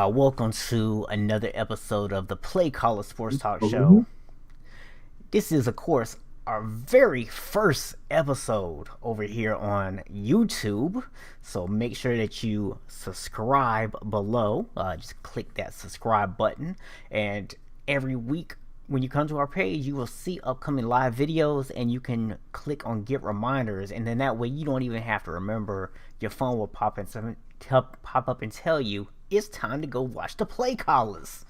Welcome to another episode of the Play Caller Sports Talk Show. This is, of course, our very first episode over here on YouTube. So make sure that you subscribe below. Just click that subscribe button. And every week when you come to our page, you will see upcoming live videos and you can click on get reminders. And then that way you don't even have to remember. Your phone will pop up and tell you it's time to go watch the play callers.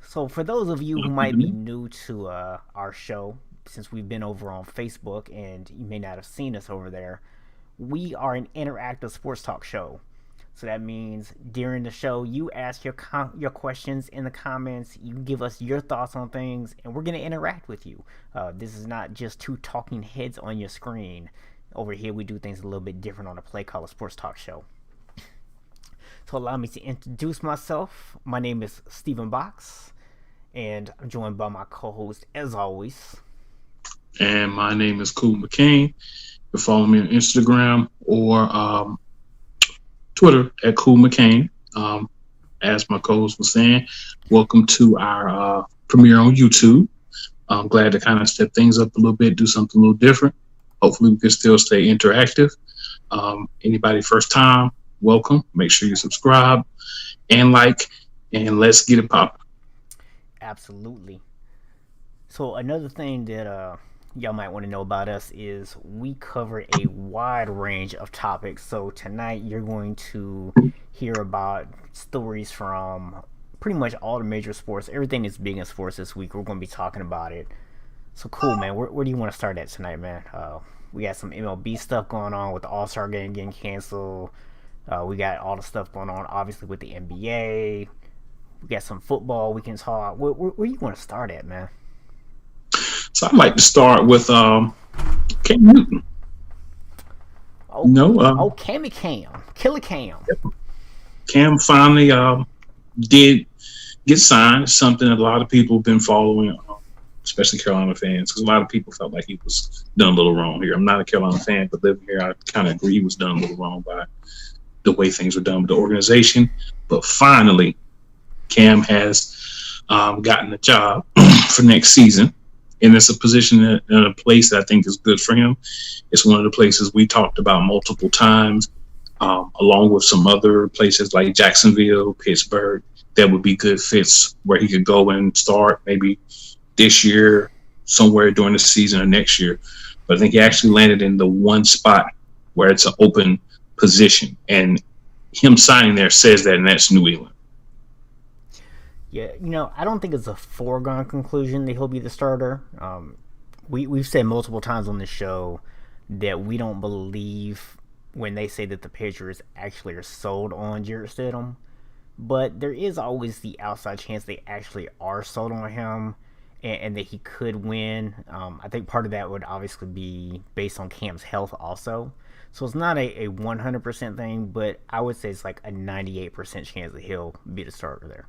So for those of you who might be new to our show, since we've been over on Facebook and you may not have seen us over there, we are an interactive sports talk show. So that means during the show, you ask your questions in the comments, you give us your thoughts on things, and we're going to interact with you. This is not just two talking heads on your screen. Over here, we do things a little bit different on the Play Caller Sports Talk Show. So allow me to introduce myself. My name is Stephen Box, and I'm joined by my co-host, as always. And my name is Cool McCain. You can follow me on Instagram or Twitter at Cool McCain. As my co-host was saying, welcome to our premiere on YouTube. I'm glad to kind of step things up a little bit, do something a little different. Hopefully we can still stay interactive. Anybody first time, welcome. Make sure you subscribe and like, and let's get it popping. Absolutely. So another thing that y'all might want to know about us is we cover a wide range of topics. So tonight you're going to hear about stories from pretty much all the major sports. Everything that's big in sports this week, we're going to be talking about it. So cool, man. Where do you want to start at tonight, man? We got some MLB stuff going on with the All-Star game getting canceled. We got all the stuff going on, obviously, with the NBA. We got some football we can talk. Where you want to start at, man? So I'd like to start with Cam Newton. Cam, Killer Cam. Cam finally did get signed. Something that a lot of people have been following, especially Carolina fans, because a lot of people felt like he was done a little wrong here. I'm not a Carolina fan, but living here, I kind of agree he was done a little wrong by the way things were done with the organization. But finally, Cam has gotten a job for next season. And it's a position in a place that I think is good for him. It's one of the places we talked about multiple times, along with some other places like Jacksonville, Pittsburgh, that would be good fits where he could go and start maybe this year, somewhere during the season or next year. But I think he actually landed in the one spot where it's an open position. And him signing there says that, and that's New England. Yeah, I don't think it's a foregone conclusion that he'll be the starter. We've said multiple times on this show that we don't believe when they say that the Patriots actually are sold on Jarrett Stidham. But there is always the outside chance they actually are sold on him and that he could win. I think part of that would obviously be based on Cam's health also. So it's not a 100% thing, but I would say it's like a 98% chance that he'll be the starter there.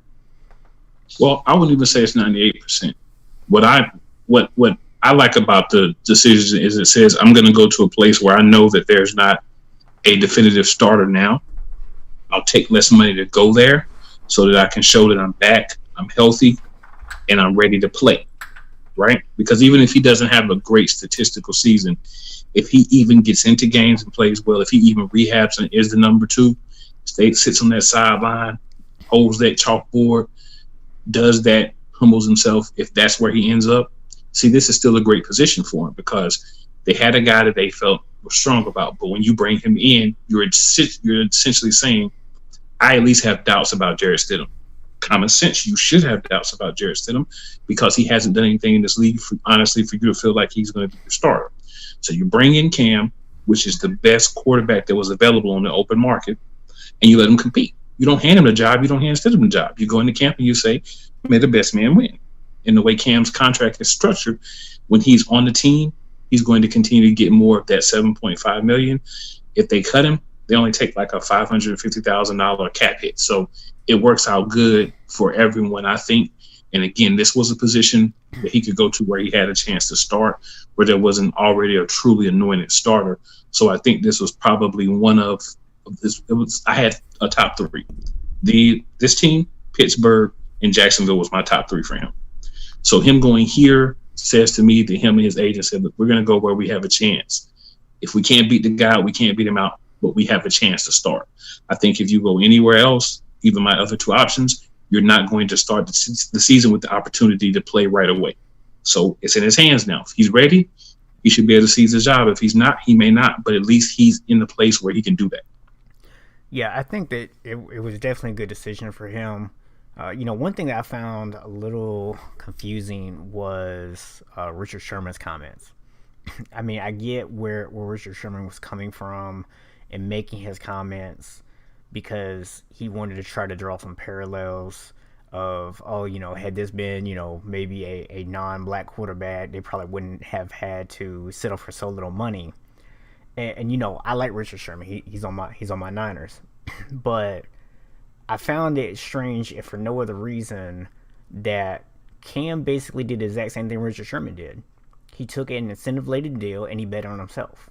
Well, I wouldn't even say it's 98%. What I like about the decision is it says I'm going to go to a place where I know that there's not a definitive starter now. I'll take less money to go there so that I can show that I'm back, I'm healthy, and I'm ready to play, right? Because even if he doesn't have a great statistical season, if he even gets into games and plays well, if he even rehabs and is the number two, sits on that sideline, holds that chalkboard, does that, humbles himself, if that's where he ends up, see, this is still a great position for him because they had a guy that they felt was strong about. But when you bring him in, you're essentially saying, I at least have doubts about Jarrett Stidham. Common sense, you should have doubts about Jarrett Stidham because he hasn't done anything in this league, for you to feel like he's going to be your starter. So you bring in Cam, which is the best quarterback that was available on the open market, and you let him compete. You don't hand him the job. You don't hand Stidham the job. You go into camp and you say, may the best man win. And the way Cam's contract is structured, when he's on the team, he's going to continue to get more of that $7.5 million. If they cut him, they only take like a $550,000 cap hit. So it works out good for everyone, I think. And again, this was a position that he could go to where he had a chance to start, where there wasn't already a truly anointed starter. So I think this was probably one of this. I had a top three. This team, Pittsburgh and Jacksonville, was my top three for him. So him going here says to me that him and his agent said, look, we're going to go where we have a chance. If we can't beat the guy, we can't beat him out, but we have a chance to start. I think if you go anywhere else, even my other two options, you're not going to start the season with the opportunity to play right away. So it's in his hands now. If he's ready, he should be able to seize his job. If he's not, he may not, but at least he's in the place where he can do that. Yeah, I think that it was definitely a good decision for him. One thing that I found a little confusing was Richard Sherman's comments. I mean, I get where Richard Sherman was coming from in making his comments because he wanted to try to draw some parallels of, had this been, maybe a non-black quarterback, they probably wouldn't have had to settle for so little money. And I like Richard Sherman. He's on my Niners. But I found it strange, if for no other reason, that Cam basically did the exact same thing Richard Sherman did. He took an incentive-laden deal and he bet on himself,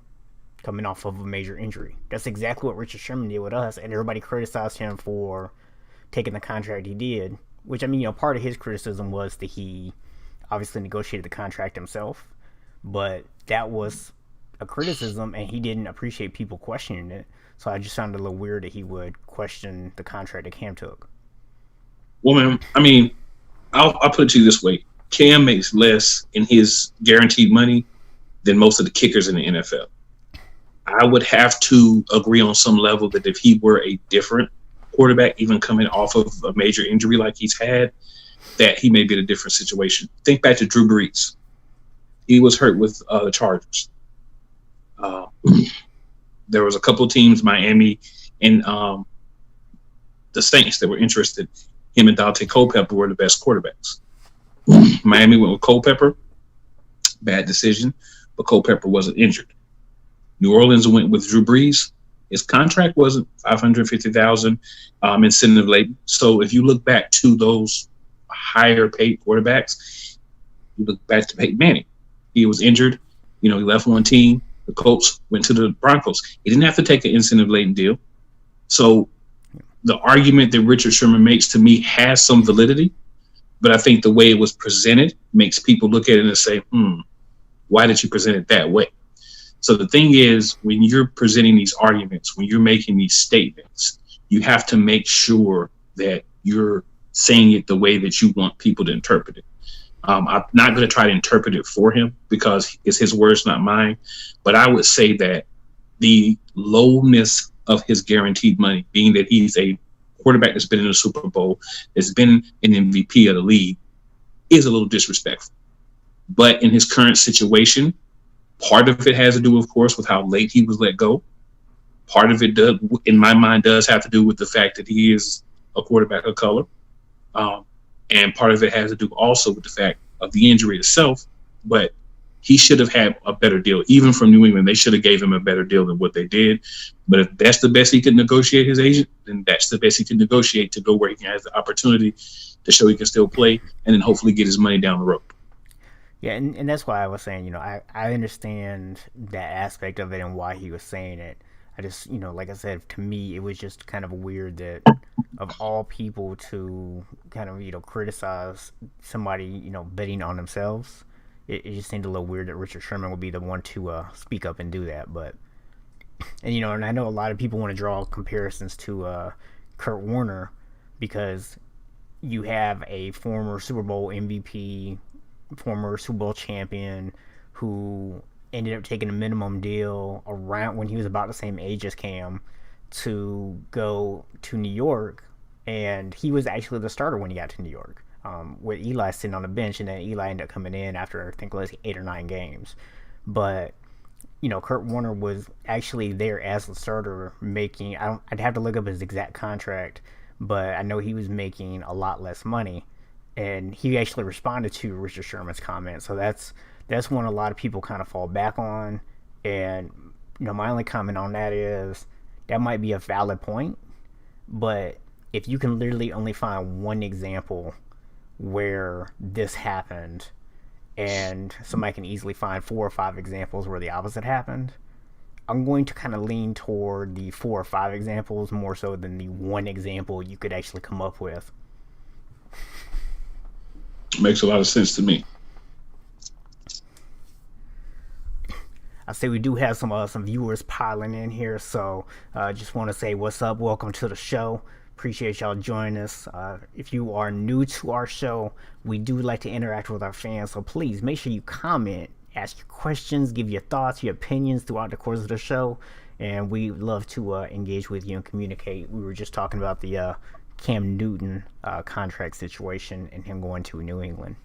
coming off of a major injury. That's exactly what Richard Sherman did with us, and everybody criticized him for taking the contract he did, which, part of his criticism was that he obviously negotiated the contract himself, but that was a criticism, and he didn't appreciate people questioning it. So I just found it a little weird that he would question the contract that Cam took. Well, man, I mean, I'll put it to you this way. Cam makes less in his guaranteed money than most of the kickers in the NFL. I would have to agree on some level that if he were a different quarterback, even coming off of a major injury like he's had, that he may be in a different situation. Think back to Drew Brees. He was hurt with the Chargers. There was a couple of teams, Miami and the Saints, that were interested. Him and Dante Culpepper were the best quarterbacks. Miami went with Culpepper. Bad decision, but Culpepper wasn't injured. New Orleans went with Drew Brees. His contract wasn't $550,000 incentive laden. So if you look back to those higher paid quarterbacks, you look back to Peyton Manning. He was injured. He left one team. The Colts went to the Broncos. He didn't have to take an incentive-laden deal. So the argument that Richard Sherman makes, to me, has some validity, but I think the way it was presented makes people look at it and say, why did you present it that way? So the thing is, when you're presenting these arguments, when you're making these statements, you have to make sure that you're saying it the way that you want people to interpret it. I'm not going to try to interpret it for him because it's his words, not mine. But I would say that the lowness of his guaranteed money, being that he's a quarterback that's been in the Super Bowl, that's been an MVP of the league, is a little disrespectful. But in his current situation, part of it has to do, of course, with how late he was let go. Part of it, does, in my mind, does have to do with the fact that he is a quarterback of color. And part of it has to do also with the fact of the injury itself. But he should have had a better deal. Even from New England, they should have gave him a better deal than what they did. But if that's the best he could negotiate, his agent, then that's the best he can negotiate to go where he has the opportunity to show he can still play and then hopefully get his money down the road. Yeah, and that's why I was saying, I understand that aspect of it and why he was saying it. I just, like I said, to me, it was just kind of weird that of all people to kind of, criticize somebody, betting on themselves. It just seemed a little weird that Richard Sherman would be the one to speak up and do that. But, and I know a lot of people want to draw comparisons to Kurt Warner because you have a former Super Bowl MVP, former Super Bowl champion who ended up taking a minimum deal around when he was about the same age as Cam to go to New York, and he was actually the starter when he got to New York, with Eli sitting on the bench, and then Eli ended up coming in after I think it was 8 or 9 games. But Kurt Warner was actually there as the starter, making I'd have to look up his exact contract, but I know he was making a lot less money, and he actually responded to Richard Sherman's comment. So that's one a lot of people kind of fall back on. And my only comment on that is that might be a valid point, but if you can literally only find one example where this happened, and somebody can easily find 4 or 5 examples where the opposite happened, I'm going to kind of lean toward the 4 or 5 examples more so than the one example you could actually come up with. Makes a lot of sense to me. I say we do have some viewers piling in here, so just want to say what's up. Welcome to the show. Appreciate y'all joining us. If you are new to our show, we do like to interact with our fans, so please make sure you comment, ask your questions, give your thoughts, your opinions throughout the course of the show, and we love to engage with you and communicate. We were just talking about the Cam Newton contract situation and him going to New England.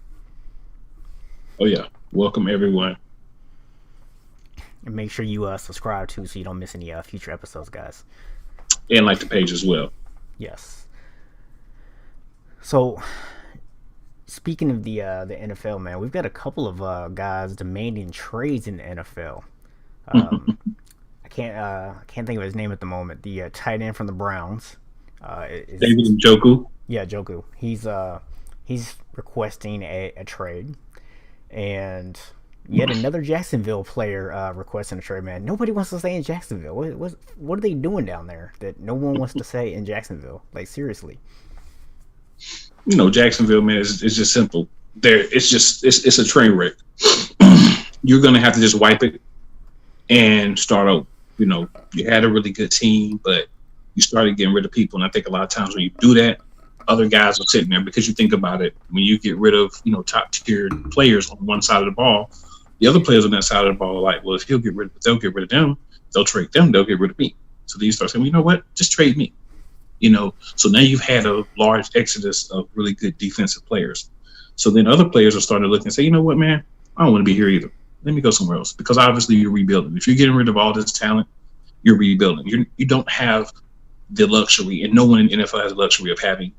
Oh yeah, welcome everyone. And make sure you subscribe too, so you don't miss any future episodes, guys. And like the page as well. Yes. So, speaking of the NFL, man, we've got a couple of guys demanding trades in the NFL. I can't think of his name at the moment. The tight end from the Browns. David Njoku. Yeah, Njoku. He's requesting a trade, and yet another Jacksonville player requesting a trade. Man, nobody wants to stay in Jacksonville. What are they doing down there that no one wants to stay in Jacksonville? Like, seriously. You know, Jacksonville, man, it's just simple. It's a train wreck. You're gonna have to just wipe it and start over. You know, you had a really good team, but you started getting rid of people, and I think a lot of times when you do that, other guys are sitting there, because you think about it, when you get rid of, you know, top tier players on one side of the ball, the other players on that side of the ball are like, well, if they'll get rid of them, they'll trade them, they'll get rid of me. So then you start saying, well, you know what, just trade me. You know, so now you've had a large exodus of really good defensive players. So then other players are starting to look and say, you know what, man, I don't want to be here either. Let me go somewhere else, because obviously you're rebuilding. If you're getting rid of all this talent, you're rebuilding. You don't have the luxury, and no one in the NFL has the luxury of having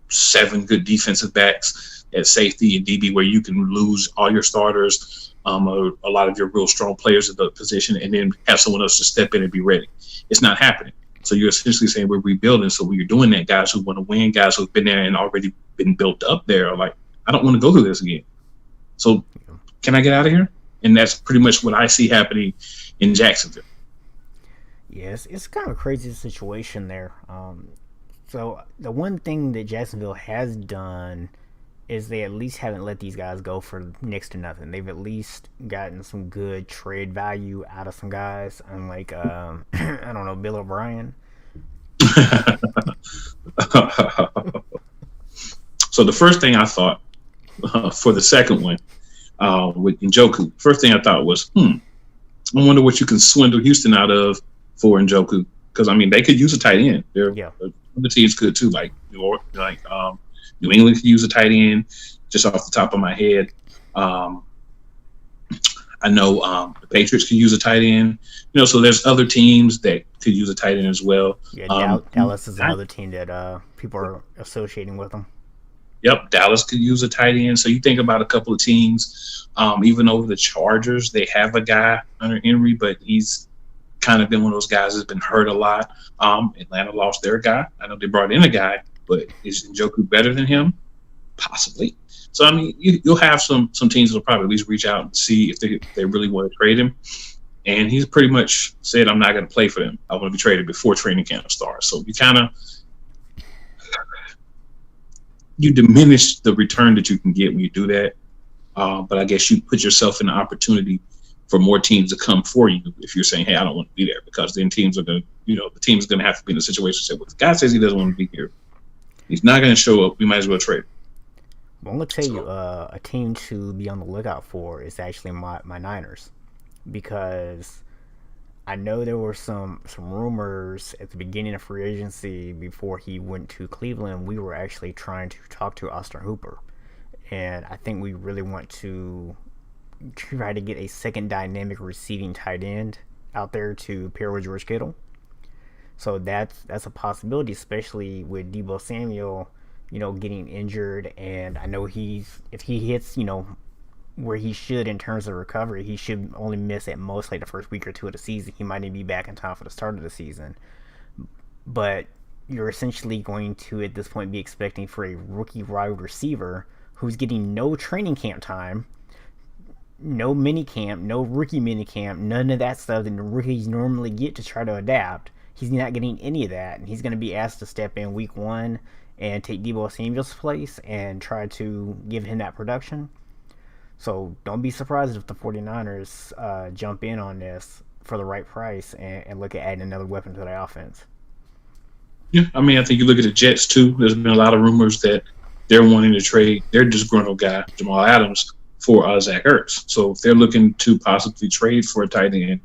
7 good defensive backs at safety and DB, where you can lose all your starters, a lot of your real strong players at the position, and then have someone else to step in and be ready. It's not happening. So you're essentially saying we're rebuilding. So when you're doing that, guys who want to win, guys who've been there and already been built up there are like, I don't want to go through this again. So can I get out of here? And that's pretty much what I see happening in Jacksonville. Yes, it's kind of a crazy situation there. So the one thing that Jacksonville has done is they at least haven't let these guys go for next to nothing. They've at least gotten some good trade value out of some guys, unlike I don't know, Bill O'Brien. So the first thing I thought for the second one with Njoku, first thing I thought was, I wonder what you can swindle Houston out of for Njoku, because I mean they could use a tight end. The teams could too, like New England could use a tight end. Just off the top of my head, I know the Patriots could use a tight end. You know, so there's other teams that could use a tight end as well. Yeah, Dallas is another team that people are associating with them. Yep, Dallas could use a tight end. So you think about a couple of teams, even over the Chargers, they have a guy under Henry, but he's kind of been one of those guys that's been hurt a lot. Atlanta lost their guy. I know they brought in a guy, but is Njoku better than him? Possibly. So, I mean, you'll have some teams that'll probably at least reach out and see if they really want to trade him. And he's pretty much said, I'm not going to play for them. I want to be traded before training camp starts. So you diminish the return that you can get when you do that. But I guess you put yourself in an opportunity for more teams to come for you if you're saying, hey, I don't want to be there, because then teams are going to, the team's going to have to be in a situation to say, well, the guy says he doesn't want to be here. He's not going to show up. We might as well trade him. Well, I'm going to tell you, a team to be on the lookout for is actually my Niners, because I know there were some rumors at the beginning of free agency before he went to Cleveland. We were actually trying to talk to Austin Hooper, and I think we really want to try to get a second dynamic receiving tight end out there to pair with George Kittle. So that's a possibility, especially with Deebo Samuel, getting injured. And I know if he hits, where he should in terms of recovery, he should only miss at most like the first week or two of the season. He might even be back in time for the start of the season. But you're essentially going to, at this point, be expecting for a rookie wide receiver who's getting no training camp time no mini camp, no rookie mini camp, none of that stuff that the rookies normally get to try to adapt. He's not getting any of that, and he's going to be asked to step in week one and take Deebo Samuel's place and try to give him that production. So don't be surprised if the 49ers jump in on this for the right price and look at adding another weapon to their offense. Yeah, I mean, I think you look at the Jets too. There's been a lot of rumors that they're wanting to trade their disgruntled guy, Jamal Adams, for Zach Ertz. So if they're looking to possibly trade for a tight end,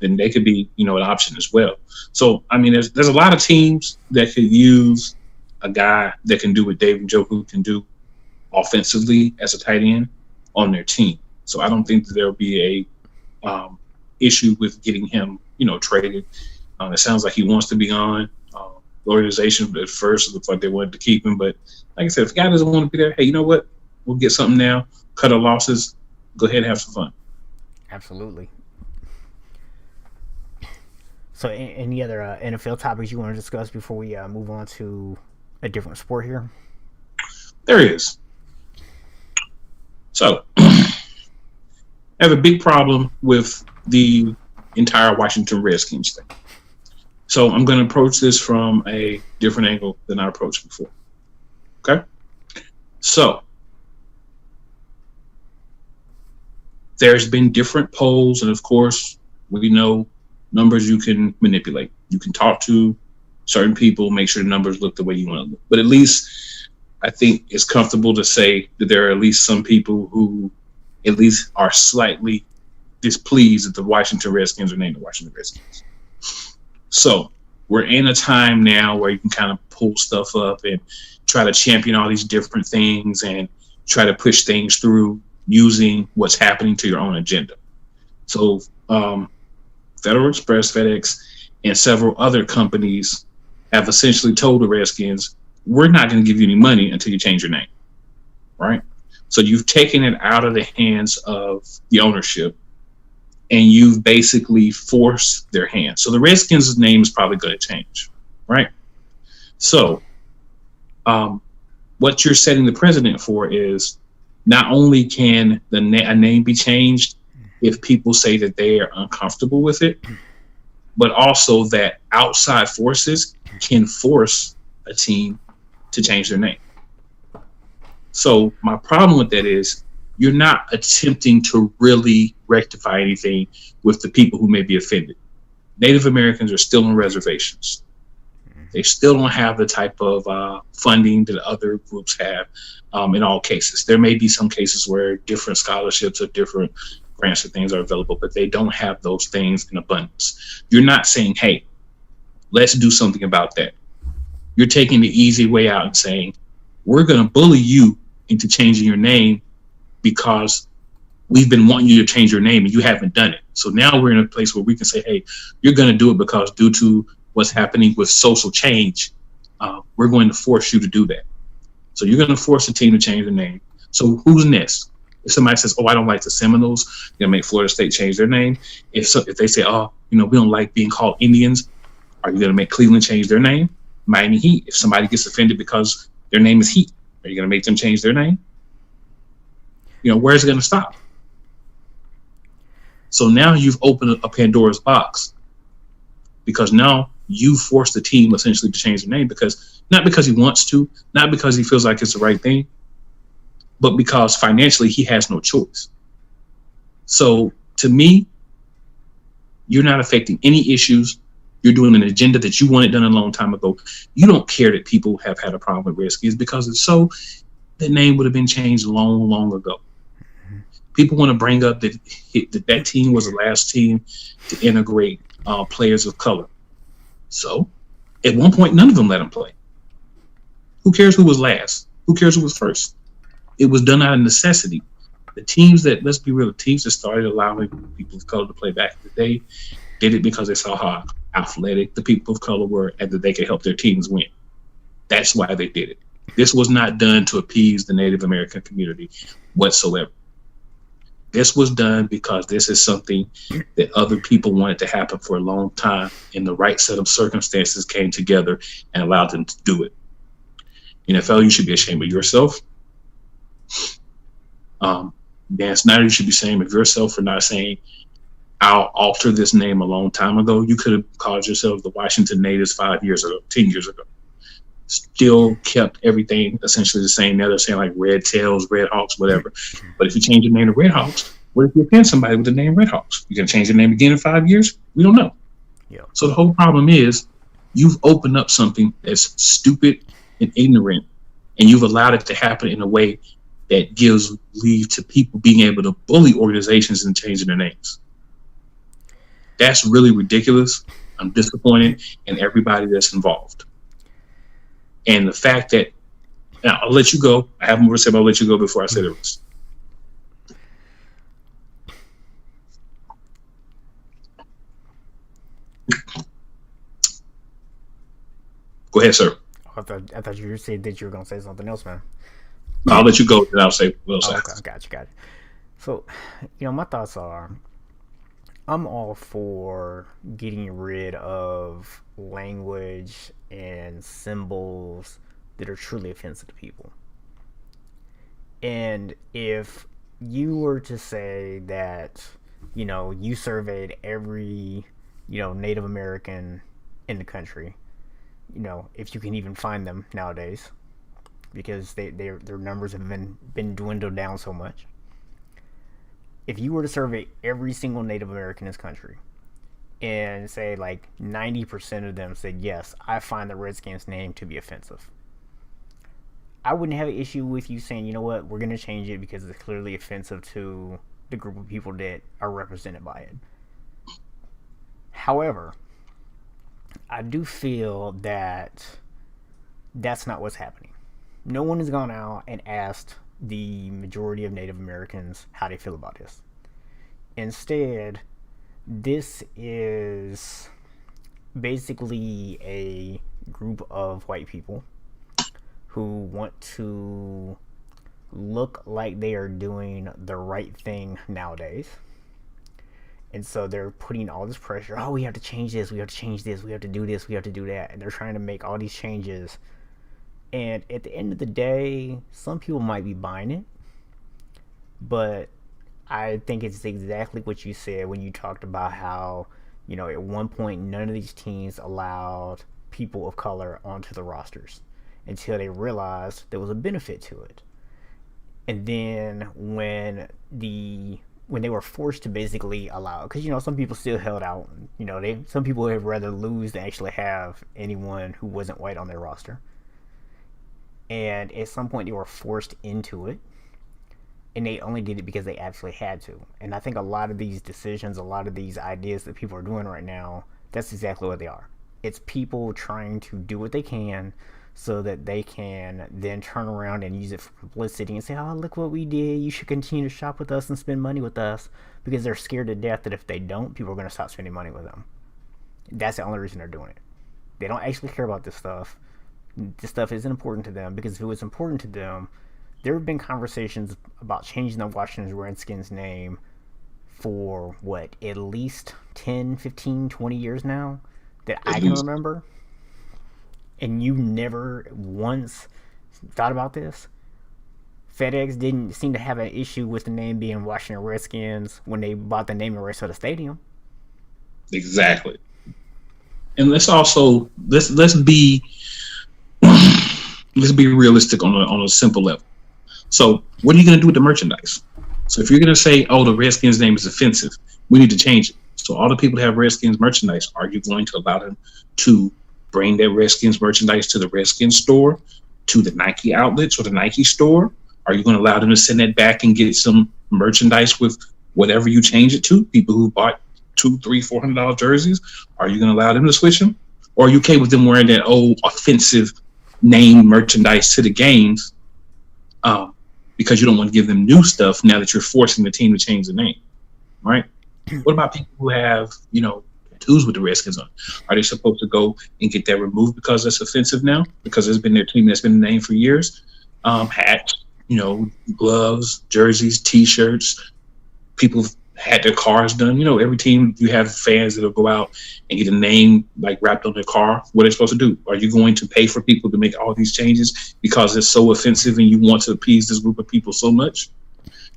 then they could be, an option as well. So, I mean, there's a lot of teams that could use a guy that can do what David Njoku can do offensively as a tight end on their team. So I don't think that there'll be a issue with getting him, traded. It sounds like he wants to be on. The organization at first looked like they wanted to keep him, but like I said, if the guy doesn't want to be there, hey, you know what? We'll get something now. Cut our losses. Go ahead and have some fun. Absolutely. So, any other NFL topics you want to discuss before we move on to a different sport here? There is. So, I have a big problem with the entire Washington Redskins thing. So, I'm going to approach this from a different angle than I approached before. Okay? So, there's been different polls, and of course, we know numbers you can manipulate. You can talk to certain people, make sure the numbers look the way you want to look. But at least I think it's comfortable to say that there are at least some people who at least are slightly displeased that the Washington Redskins are named the Washington Redskins. So we're in a time now where you can kind of pull stuff up and try to champion all these different things and try to push things through using what's happening to your own agenda. So Federal Express, FedEx, and several other companies have essentially told the Redskins, we're not going to give you any money until you change your name, right? So you've taken it out of the hands of the ownership, and you've basically forced their hand. So the Redskins' name is probably going to change, right? So what you're setting the precedent for is not only can a name be changed if people say that they are uncomfortable with it, but also that outside forces can force a team to change their name. So my problem with that is you're not attempting to really rectify anything with the people who may be offended. Native Americans are still on reservations. They still don't have the type of funding that other groups have in all cases. There may be some cases where different scholarships or different grants and things are available, but they don't have those things in abundance. You're not saying, hey, let's do something about that. You're taking the easy way out and saying, we're going to bully you into changing your name because we've been wanting you to change your name and you haven't done it. So now we're in a place where we can say, hey, you're going to do it because due to what's happening with social change, we're going to force you to do that. So you're going to force the team to change the name. So who's next? If somebody says, oh, I don't like the Seminoles, you're going to make Florida State change their name. If they say, oh, we don't like being called Indians, are you going to make Cleveland change their name? Miami Heat. If somebody gets offended because their name is Heat, are you going to make them change their name? Where's it going to stop? So now you've opened a Pandora's box because now you force the team essentially to change their name not because he wants to, not because he feels like it's the right thing, but because financially he has no choice. So to me, you're not affecting any issues. You're doing an agenda that you wanted done a long time ago. You don't care that people have had a problem with Redskins because if so, the name would have been changed long, long ago. People want to bring up that team was the last team to integrate players of color. So at one point, none of them let them play. Who cares who was last? Who cares who was first? It was done out of necessity. The teams that, let's be real, the teams that started allowing people of color to play back in the day did it because they saw how athletic the people of color were and that they could help their teams win. That's why they did it. This was not done to appease the Native American community whatsoever. This was done because this is something that other people wanted to happen for a long time, and the right set of circumstances came together and allowed them to do it. NFL, you should be ashamed of yourself. Dan Snyder should be saying of yourself for not saying, I'll alter this name a long time ago. You could have called yourself the Washington Natives 5 years ago, 10 years ago. Still kept everything essentially the same. Now they're saying like Red Tails, Red Hawks, whatever. But if you change your name to Red Hawks, what if you offend somebody with the name Red Hawks? You can change your name again in 5 years? We don't know. Yeah. So the whole problem is you've opened up something that's stupid and ignorant, and you've allowed it to happen in a way that gives leave to people being able to bully organizations and changing their names. That's really ridiculous. I'm disappointed in everybody that's involved. And the fact that, now I'll let you go. I have more to say, but I'll let you go before I say the rest. Go ahead, sir. I thought you said that you were going to say something else, man. I'll let you go, and I'll say what else. Okay, got you. So, my thoughts are, I'm all for getting rid of language and symbols that are truly offensive to people. And if you were to say that, you surveyed every, Native American in the country, if you can even find them nowadays, because their numbers have been dwindled down so much. If you were to survey every single Native American in this country and say like 90% of them said, yes, I find the Redskins name to be offensive, I wouldn't have an issue with you saying, you know what, we're going to change it because it's clearly offensive to the group of people that are represented by it. However, I do feel that that's not what's happening. No one has gone out and asked the majority of Native Americans how they feel about this. Instead, this is basically a group of white people who want to look like they are doing the right thing nowadays. And so they're putting all this pressure. Oh, we have to change this. We have to change this. We have to do this. We have to do that. And they're trying to make all these changes. And at the end of the day, some people might be buying it. But I think it's exactly what you said when you talked about how, at one point, none of these teams allowed people of color onto the rosters until they realized there was a benefit to it. And then when they were forced to basically allow, because some people still held out. Some people would rather lose than actually have anyone who wasn't white on their roster. And at some point they were forced into it, and they only did it because they actually had to. And I think a lot of these decisions, a lot of these ideas that people are doing right now, that's exactly what they are. It's people trying to do what they can so that they can then turn around and use it for publicity and say, oh, look what we did. You should continue to shop with us and spend money with us, because they're scared to death that if they don't, people are going to stop spending money with them. That's the only reason they're doing it. They don't actually care about this stuff. This stuff isn't important to them, because if it was important to them, there have been conversations about changing the Washington Redskins name for, at least 10, 15, 20 years now that I can remember. And you never once thought about this? FedEx didn't seem to have an issue with the name being Washington Redskins when they bought the naming rights for the stadium. Exactly. And let's be realistic on a simple level. So what are you going to do with the merchandise? So if you're going to say, oh, the Redskins name is offensive, we need to change it. So all the people that have Redskins merchandise, are you going to allow them to bring their Redskins merchandise to the Redskins store, to the Nike outlets or the Nike store? Are you going to allow them to send that back and get some merchandise with whatever you change it to? People who bought $200, $300, $400 jerseys, are you going to allow them to switch them? Or are you okay with them wearing that old offensive name merchandise to the games because you don't want to give them new stuff now that you're forcing the team to change the name, right? What about people who have, tattoos with the Redskins on? Are they supposed to go and get that removed because that's offensive now? Because it's been their team that's been the name for years. Hats, gloves, jerseys, T-shirts. People had their cars done. Every team, you have fans that'll go out and get a name like wrapped on their car. What are they supposed to do? Are you going to pay for people to make all these changes because it's so offensive and you want to appease this group of people so much?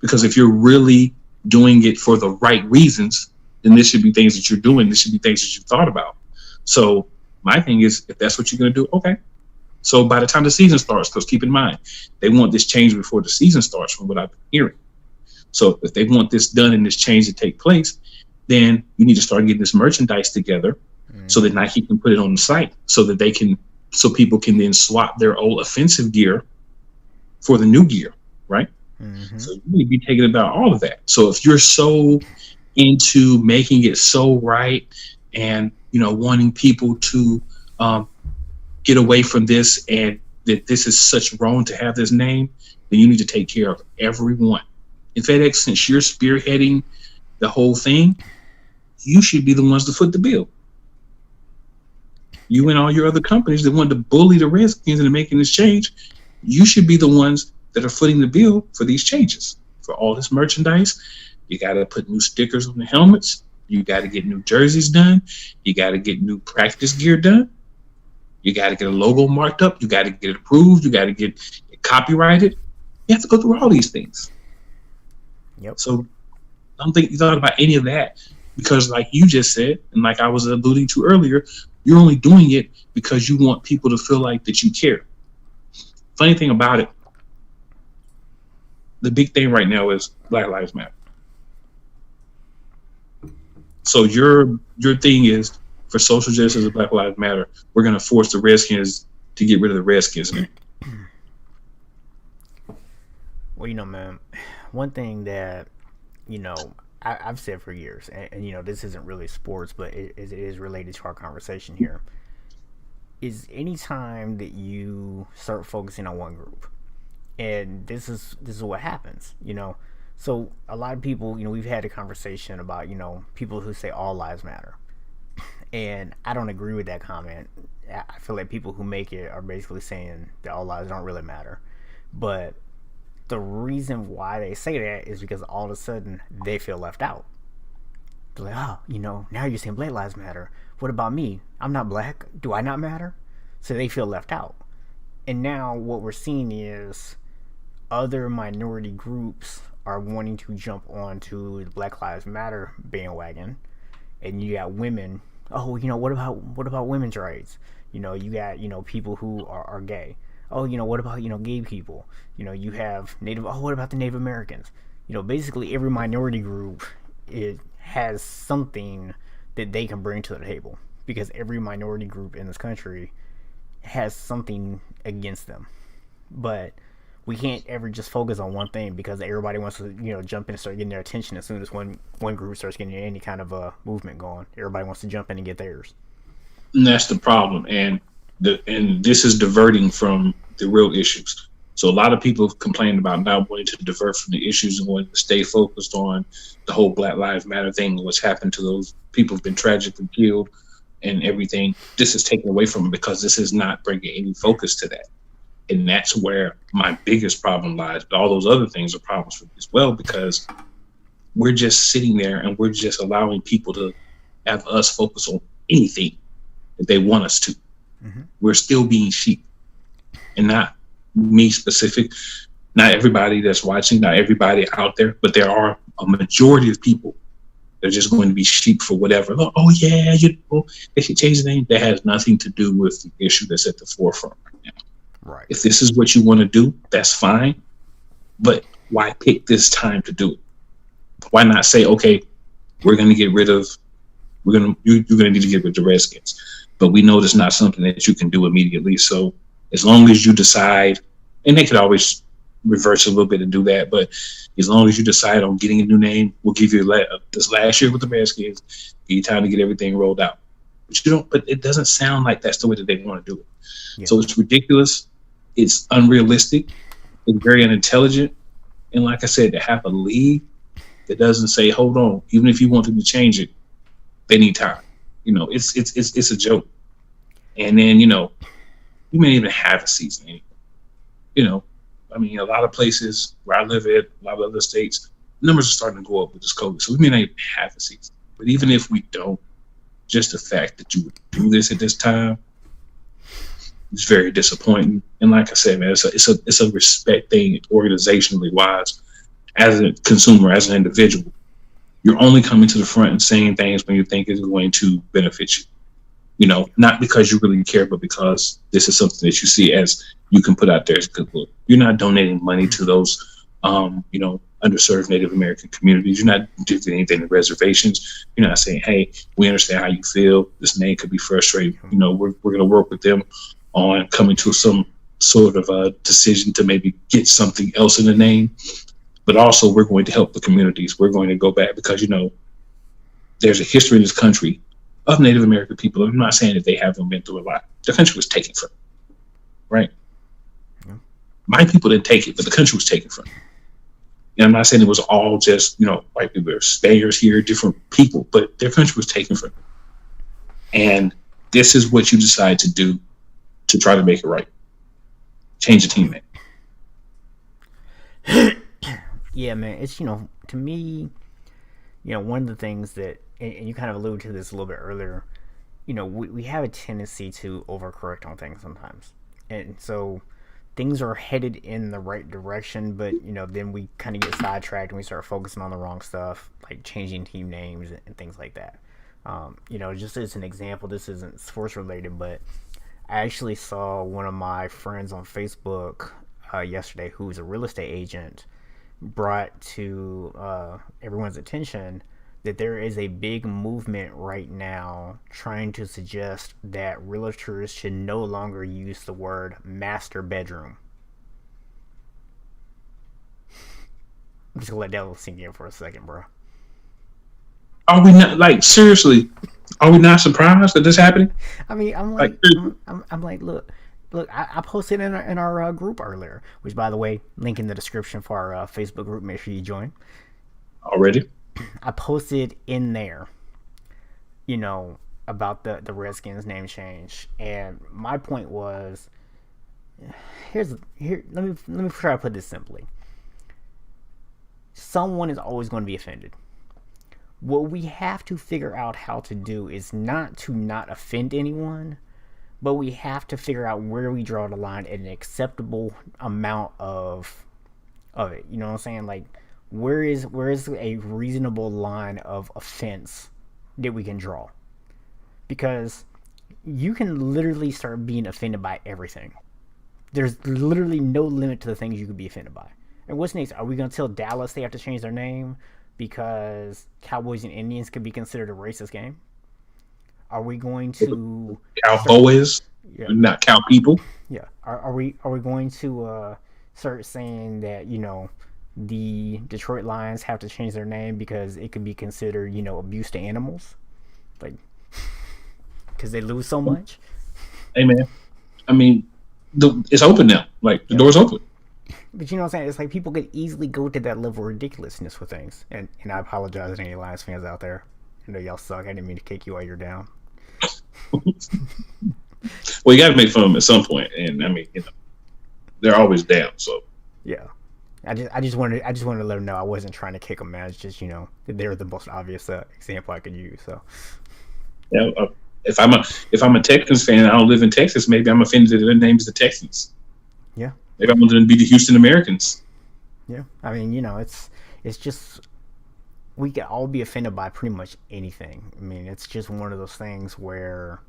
Because if you're really doing it for the right reasons, then this should be things that you're doing. This should be things that you've thought about. So my thing is, if that's what you're going to do, okay. So by the time the season starts, because keep in mind, they want this change before the season starts, from what I've been hearing. So if they want this done and this change to take place, then you need to start getting this merchandise together so that Nike can put it on the site so that so people can then swap their old offensive gear for the new gear, right? Mm-hmm. So you need to be thinking about all of that. So if you're so into making it so right and, wanting people to get away from this and that this is such wrong to have this name, then you need to take care of everyone. In FedEx, since you're spearheading the whole thing, you should be the ones to foot the bill. You and all your other companies that want to bully the Redskins into making this change, you should be the ones that are footing the bill for these changes. For all this merchandise, you got to put new stickers on the helmets. You got to get new jerseys done. You got to get new practice gear done. You got to get a logo marked up. You got to get it approved. You got to get it copyrighted. You have to go through all these things. Yep. So I don't think you thought about any of that because, like you just said, and like I was alluding to earlier, you're only doing it because you want people to feel like that you care. Funny thing about it, the big thing right now is Black Lives Matter. So your thing is for social justice and Black Lives Matter, we're going to force the Redskins to get rid of the Redskins. Well, man, one thing that, I've said for years, and this isn't really sports, but it is related to our conversation here, is anytime that you start focusing on one group, and this is what happens, So a lot of people, we've had a conversation about, people who say all lives matter. And I don't agree with that comment. I feel like people who make it are basically saying that all lives don't really matter. But the reason why they say that is because all of a sudden they feel left out. They're like, oh, now you're saying Black lives matter. What about me? I'm not black. Do I not matter? So they feel left out. And now what we're seeing is other minority groups are wanting to jump onto the Black Lives Matter bandwagon, and you got women. Oh, what about women's rights? You got people who are gay. Oh, what about gay people? You have Native. Oh, what about the Native Americans? Basically every minority group it has something that they can bring to the table because every minority group in this country has something against them, but we can't ever just focus on one thing because everybody wants to, jump in and start getting their attention as soon as one group starts getting any kind of a movement going. Everybody wants to jump in and get theirs. And that's the problem. And this is diverting from the real issues. So a lot of people complain about not wanting to divert from the issues and wanting to stay focused on the whole Black Lives Matter thing and what's happened to those people who've been tragically killed and everything. This is taken away from them because this is not bringing any focus to that. And that's where my biggest problem lies. But all those other things are problems for me as well because we're just sitting there and we're just allowing people to have us focus on anything that they want us to. Mm-hmm. We're still being sheep. And not me specific, not everybody that's watching, not everybody out there, but there are a majority of people that are just going to be sheep for whatever. Oh, yeah, they should change the name. That has nothing to do with the issue that's at the forefront right now. Right. If this is what you want to do, that's fine. But why pick this time to do it? Why not say, okay, you're going to need to get rid of the Redskins. But we know that's not something that you can do immediately. So as long as you decide, and they could always reverse a little bit and do that, but as long as you decide on getting a new name, we'll give you this last year with the Redskins, give you time to get everything rolled out. But it doesn't sound like that's the way that they want to do it. Yeah. So it's ridiculous. It's unrealistic. It's very unintelligent. And like I said, to have a league that doesn't say, hold on, even if you want them to change it, they need time. It's a joke. And then, you may even have a season anyway. A lot of places where I live at, a lot of other states, numbers are starting to go up with this COVID. So we may not even have a season. But even if we don't, just the fact that you would do this at this time, it's very disappointing. And like I said, man, it's a respect thing organizationally wise as a consumer, as an individual. You're only coming to the front and saying things when you think is going to benefit you. You know, not because you really care, but because this is something that you see as you can put out there as a good look. You're not donating money to those, you know, underserved Native American communities. You're not doing anything to reservations. You're not saying, hey, we understand how you feel. This name could be frustrating. You know, we're going to work with them on coming to some sort of a decision to maybe get something else in the name. But also, we're going to help the communities. We're going to go back because, you know, there's a history in this country of Native American people. I'm not saying that they haven't been through a lot. The country was taken from them, right? Yeah. My people didn't take it, but the country was taken from them. And I'm not saying it was all just, you know, white people, Spaniards here, different people, but their country was taken from them. And this is what you decide to do to try to make it right. Change the team name. Yeah, man. It's, you know, to me, you know, one of the things that, and you kind of alluded to this a little bit earlier, you know, we have a tendency to overcorrect on things sometimes. And so things are headed in the right direction, but, you know, then we kind of get sidetracked and we start focusing on the wrong stuff, like changing team names and things like that. You know, just as an example, this isn't sports related, but I actually saw one of my friends on Facebook yesterday who's a real estate agent brought to everyone's attention that there is a big movement right now trying to suggest that realtors should no longer use the word master bedroom. I'm just gonna let that sink in for a second, bro. Are we not, like, seriously? Are we not surprised that this happening? I mean, I'm like, look, I posted in our group earlier, which, by the way, link in the description for our Facebook group. Make sure you join. Already? I posted in there, you know, about the Redskins name change, and my point was, let me try to put this simply. Someone is always going to be offended. What we have to figure out how to do is not to not offend anyone, but we have to figure out where we draw the line at an acceptable amount of it. You know what I'm saying? Like, where is a reasonable line of offense that we can draw? Because you can literally start being offended by everything. There's literally no limit to the things you could be offended by. And what's next? Are we going to tell Dallas they have to change their name because Cowboys and Indians could be considered a racist game? Are we going to Cowboys, not cow people? Yeah. Are we going to start saying that, you know, the Detroit Lions have to change their name because it could be considered, you know, abuse to animals, like, because they lose so much? Hey, man. I mean, it's open now. Like, the door's open. But you know what I'm saying? It's like people could easily go to that level of ridiculousness with things. And I apologize to any Lions fans out there. I know y'all suck. I didn't mean to kick you while you're down. Well, you got to make fun of them at some point, and I mean, you know, they're always down. So yeah, I just wanted to let them know I wasn't trying to kick them, man. It's just, you know, they're the most obvious example I could use. So yeah, if I'm a Texans fan, I don't live in Texas. Maybe I'm offended that their name's the Texans. Yeah, maybe I want them to be the Houston Americans. Yeah, I mean, you know, it's just, we could all be offended by pretty much anything. I mean, it's just one of those things where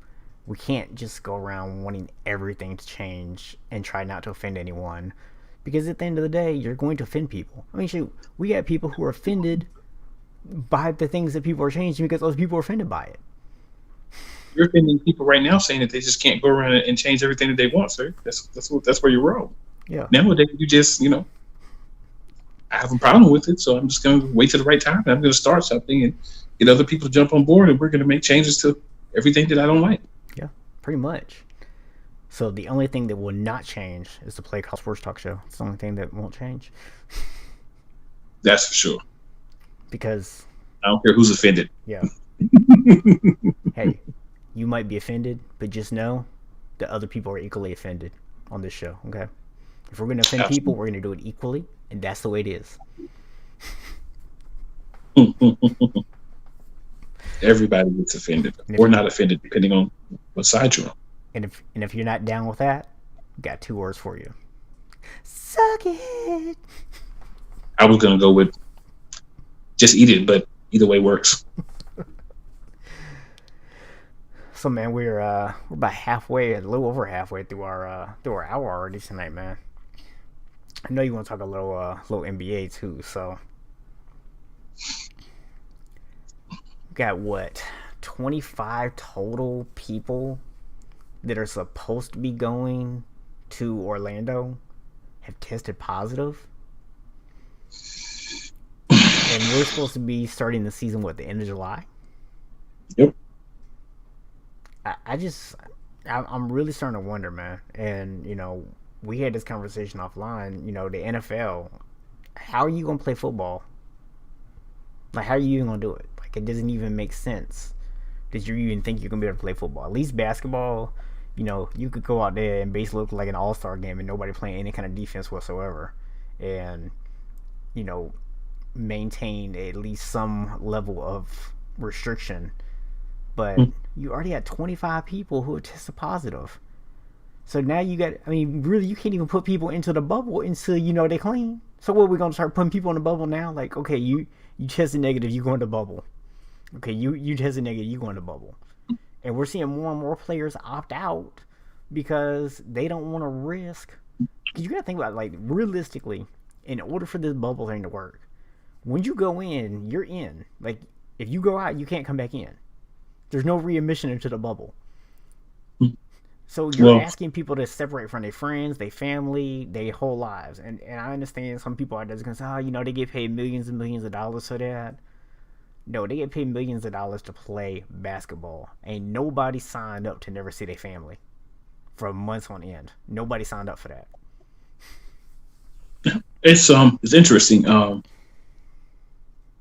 we can't just go around wanting everything to change and try not to offend anyone, because at the end of the day, you're going to offend people. I mean, shoot, we got people who are offended by the things that people are changing because those people are offended by it. You're offending people right now, saying that they just can't go around and change everything that they want, sir. That's where you're wrong. Yeah. Nowadays, you just, you know, I have a problem with it, so I'm just going to wait till the right time, and I'm going to start something and get other people to jump on board, and we're going to make changes to everything that I don't like. Yeah, pretty much. So the only thing that will not change is the Play College Sports Talk Show. It's the only thing that won't change. That's for sure. Because I don't care who's offended. Yeah. Hey, you might be offended, but just know that other people are equally offended on this show, okay? If we're going to offend people, we're going to do it equally, and that's the way it is. Everybody gets offended, or not offended, depending on what side you're on. And if you're not down with that, got 2 words for you. Suck it. I was gonna go with just eat it, but either way works. So man, we're about halfway, a little over halfway through our hour already tonight, man. I know you want to talk a little NBA too, so got what 25 total people that are supposed to be going to Orlando have tested positive, and we're supposed to be starting the season what, the end of July. Yep. I'm really starting to wonder, man. And we had this conversation offline. The NFL. How are you gonna play football? Like, how are you even gonna do it? Like, it doesn't even make sense that you even think you're gonna be able to play football. At least basketball, you could go out there and basically look like an all-star game and nobody playing any kind of defense whatsoever, and maintain at least some level of restriction. But you already had 25 people who tested positive. So now you got, really, you can't even put people into the bubble until they clean. So what, we're going to start putting people in the bubble now? Like, okay, you tested negative, you go in the bubble. Okay, you tested negative, you go in the bubble. And we're seeing more and more players opt out because they don't want to risk. Because you got to think about it, like, realistically, in order for this bubble thing to work, when you go in, you're in. Like, if you go out, you can't come back in. There's no readmission into the bubble. So you're asking people to separate from their friends, their family, their whole lives. And I understand some people are just going to say, they get paid millions and millions of dollars for that. No, they get paid millions of dollars to play basketball. Ain't nobody signed up to never see their family for months on end. Nobody signed up for that. It's interesting. I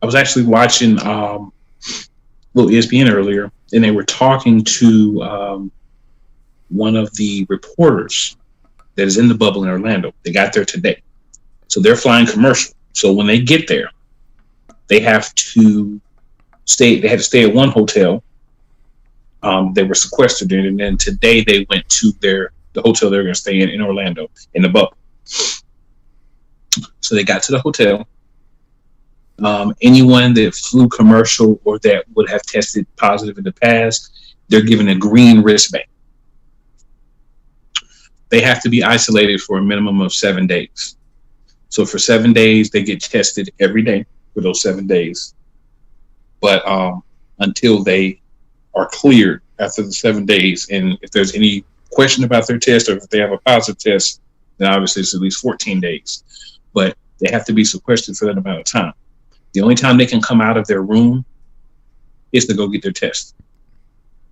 was actually watching little ESPN earlier, and they were talking to one of the reporters that is in the bubble in Orlando. They got there today, so they're flying commercial. So when they get there, they have to stay. They had to stay at one hotel. They were sequestered in, and then today they went to the hotel they're going to stay in Orlando in the bubble. So they got to the hotel. Anyone that flew commercial or that would have tested positive in the past, they're given a green wristband. They have to be isolated for a minimum of 7 days. So for 7 days, they get tested every day for those 7 days. But until they are cleared after the 7 days, and if there's any question about their test or if they have a positive test, then obviously it's at least 14 days. But they have to be sequestered for that amount of time. The only time they can come out of their room is to go get their test.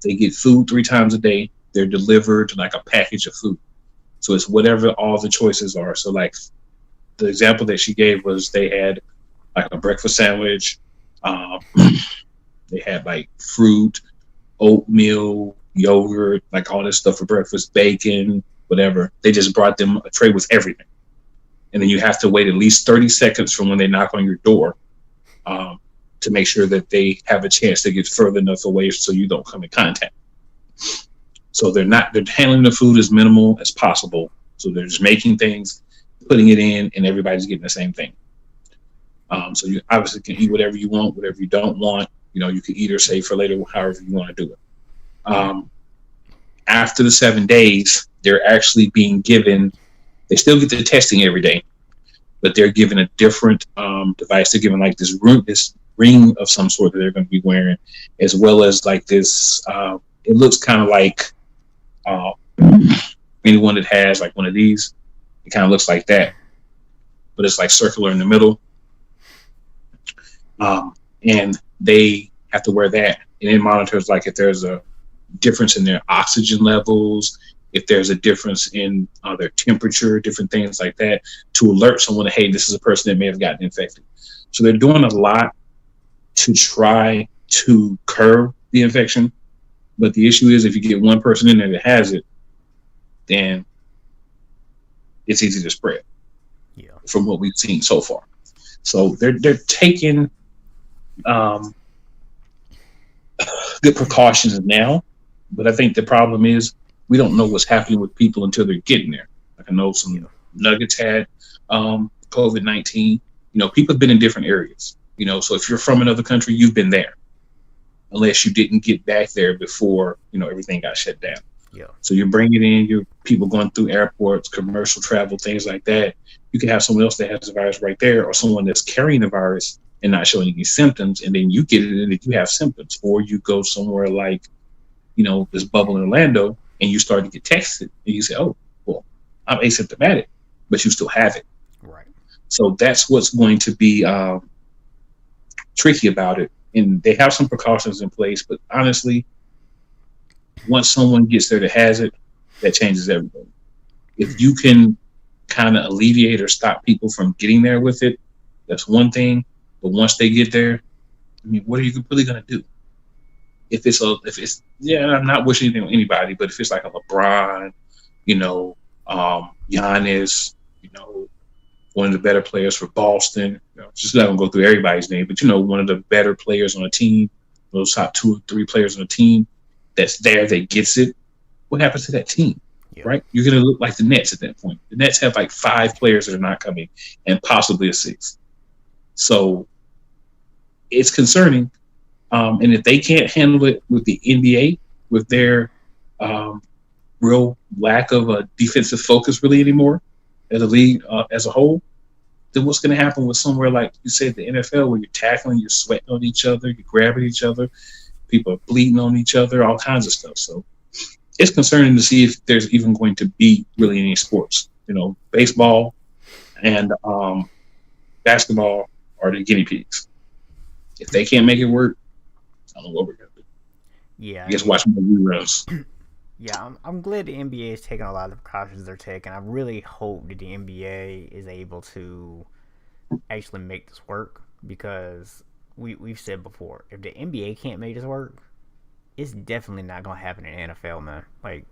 They get food 3 times a day. They're delivered like a package of food. So it's whatever all the choices are. So like the example that she gave was they had like a breakfast sandwich. They had like fruit, oatmeal, yogurt, like all this stuff for breakfast, bacon, whatever. They just brought them a tray with everything. And then you have to wait at least 30 seconds from when they knock on your door to make sure that they have a chance to get further enough away so you don't come in contact. So they're handling the food as minimal as possible. So they're just making things, putting it in, and everybody's getting the same thing. So you obviously can eat whatever you want, whatever you don't want. You can eat or save for later, however you want to do it. After the 7 days, they're actually being given, they still get the testing every day, but they're given a different device. They're given like this ring of some sort that they're going to be wearing, as well as like this, it looks kind of like anyone that has like one of these, it kind of looks like that, but it's like circular in the middle. And they have to wear that, and it monitors like if there's a difference in their oxygen levels, if there's a difference in their temperature, different things like that, to alert someone, hey, this is a person that may have gotten infected. So they're doing a lot to try to curb the infection. But the issue is if you get one person in there that has it, then it's easy to spread. Yeah. From what we've seen so far. So they're taking good precautions now. But I think the problem is we don't know what's happening with people until they're getting there. Like I know some Nuggets had COVID-19, People have been in different areas. So if you're from another country, you've been there, unless you didn't get back there before everything got shut down. Yeah. So you're bringing in your people going through airports, commercial travel, things like that. You can have someone else that has the virus right there, or someone that's carrying the virus and not showing any symptoms, and then you get it and you have symptoms. Or you go somewhere like, this bubble in Orlando, and you start to get tested, and you say, oh, well, I'm asymptomatic, but you still have it. Right. So that's what's going to be tricky about it. And they have some precautions in place, but honestly, once someone gets there that has it, that changes everything. If you can kind of alleviate or stop people from getting there with it, that's one thing. But once they get there, what are you really going to do? If it's I'm not wishing anything on anybody, but if it's like a LeBron, Giannis, one of the better players for Boston, just not going to go through everybody's name, but one of the better players on a team, those top 2 or 3 players on a team that's there that gets it, what happens to that team? Yeah. Right? You're going to look like the Nets at that point. The Nets have like 5 players that are not coming and possibly a 6th. So it's concerning. And if they can't handle it with the NBA, with their real lack of a defensive focus really anymore as a league as a whole, then what's going to happen with somewhere like you said, the NFL, where you're tackling, you're sweating on each other, you're grabbing each other, people are bleeding on each other, all kinds of stuff. So it's concerning to see if there's even going to be really any sports. Baseball and basketball are the guinea pigs. If they can't make it work, I don't know what we're going to do. Yeah. I guess watch more reruns. Yeah, I'm glad the NBA is taking a lot of the precautions they're taking. I really hope that the NBA is able to actually make this work, because we've said before, if the NBA can't make this work, it's definitely not going to happen in the NFL, man. Like,